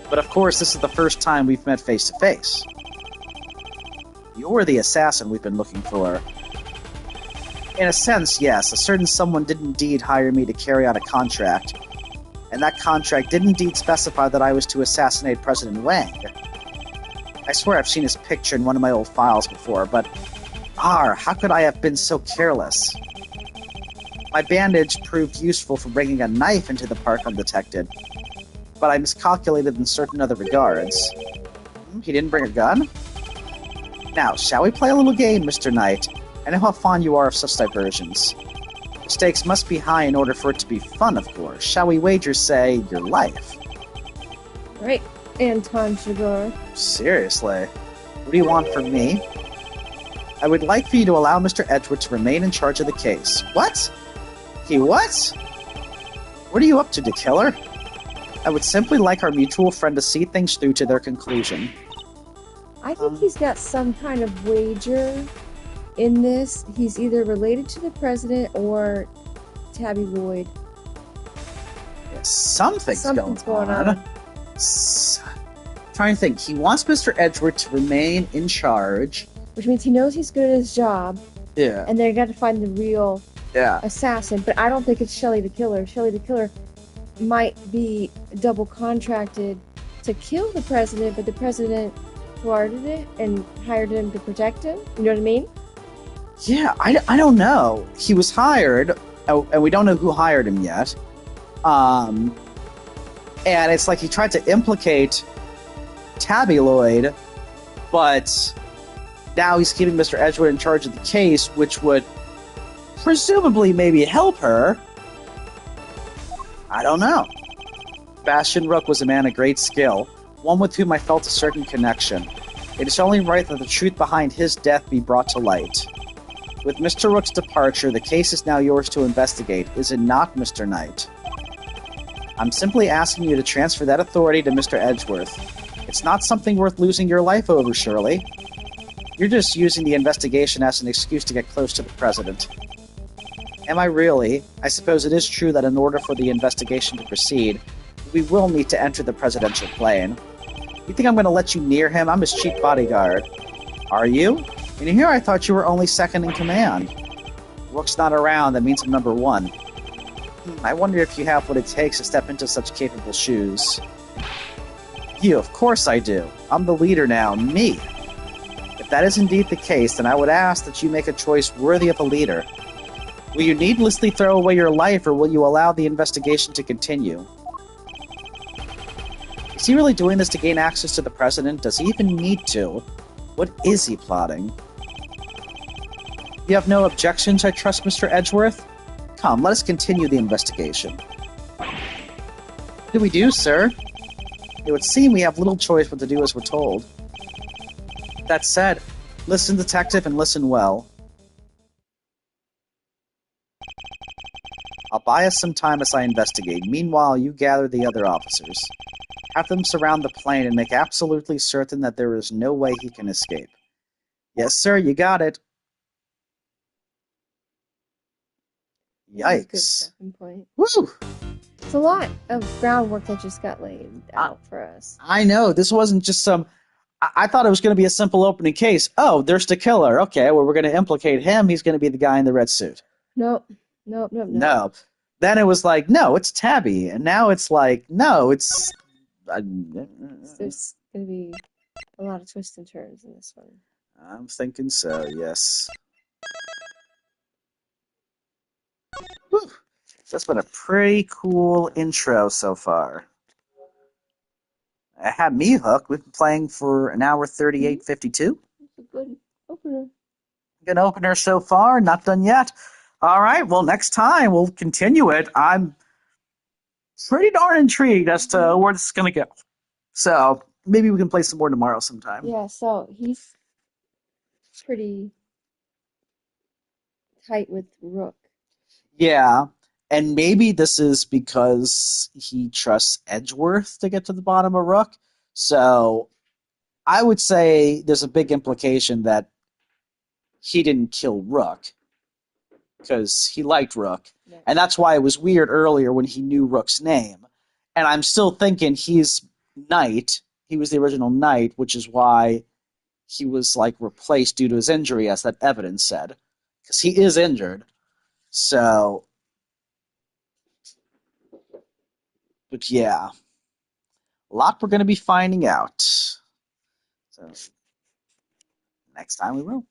But of course, this is the first time we've met face to face. You're the assassin we've been looking for. In a sense, yes, a certain someone did indeed hire me to carry out a contract. And that contract did indeed specify that I was to assassinate President Wang. I swear I've seen his picture in one of my old files before, but... how could I have been so careless? My bandage proved useful for bringing a knife into the park undetected, but I miscalculated in certain other regards. He didn't bring a gun? Now, shall we play a little game, Mr. Knight? I know how fond you are of such diversions. The stakes must be high in order for it to be fun, of course. Shall we wager, say, your life? Right, Anton Sugar. Seriously? What do you want from me? I would like for you to allow Mr. Edgeworth to remain in charge of the case. What? He what? What are you up to killer? I would simply like our mutual friend to see things through to their conclusion. I think he's got some kind of wager in this. He's either related to the president or Tabby Lloyd. Something's going on. Trying to think. He wants Mr. Edgeworth to remain in charge. Which means he knows he's good at his job. Yeah. And they've got to find the real assassin. But I don't think it's Shelley the killer. Shelley the killer might be double contracted to kill the president, but the president thwarted it and hired him to protect him. You know what I mean? Yeah, I don't know. He was hired, and we don't know who hired him yet. And it's like he tried to implicate Tabby Lloyd, but now he's keeping Mr. Edgeworth in charge of the case, which would presumably maybe help her. I don't know. Bastian Rook was a man of great skill, one with whom I felt a certain connection. It is only right that the truth behind his death be brought to light. With Mr. Rook's departure, the case is now yours to investigate, is it not, Mr. Knight? I'm simply asking you to transfer that authority to Mr. Edgeworth. It's not something worth losing your life over, Shirley. You're just using the investigation as an excuse to get close to the president. Am I really? I suppose it is true that in order for the investigation to proceed, we will need to enter the presidential plane. You think I'm going to let you near him? I'm his chief bodyguard. Are you? And here I thought you were only second in command. Rook's not around, that means I'm number one. I wonder if you have what it takes to step into such capable shoes. You, of course I do. I'm the leader now, me. If that is indeed the case, then I would ask that you make a choice worthy of a leader. Will you needlessly throw away your life, or will you allow the investigation to continue? Is he really doing this to gain access to the president? Does he even need to? What is he plotting? You have no objections, I trust, Mr. Edgeworth? Come, let us continue the investigation. What do we do, sir? It would seem we have little choice but to do as we're told. That said, listen, detective, and listen well. I'll buy us some time as I investigate. Meanwhile, you gather the other officers. Have them surround the plane and make absolutely certain that there is no way he can escape. Yes, sir, you got it. Yikes. Good point. Woo! It's a lot of groundwork that just got laid out for us. I know. This wasn't just some... I thought it was going to be a simple opening case. Oh, there's the killer. Okay, well, we're going to implicate him. He's going to be the guy in the red suit. Nope. No. Then it was like, no, it's Tabby. And now it's like, no, it's... There's going to be a lot of twists and turns in this one. I'm thinking so, yes. Whew. That's been a pretty cool intro so far. It had me hooked. We've been playing for an hour 38:52. It's a good opener. Good opener so far. Not done yet. All right. Well, next time we'll continue it. I'm pretty darn intrigued as to where this is going to go. So maybe we can play some more tomorrow sometime. Yeah, so he's pretty tight with Rook. Yeah. And maybe this is because he trusts Edgeworth to get to the bottom of Rook. So I would say there's a big implication that he didn't kill Rook because he liked Rook. Yeah. And that's why it was weird earlier when he knew Rook's name. And I'm still thinking he's Knight. He was the original Knight, which is why he was like replaced due to his injury, as that evidence said. Because he is injured. So... But yeah, a lot we're going to be finding out. So next time we will.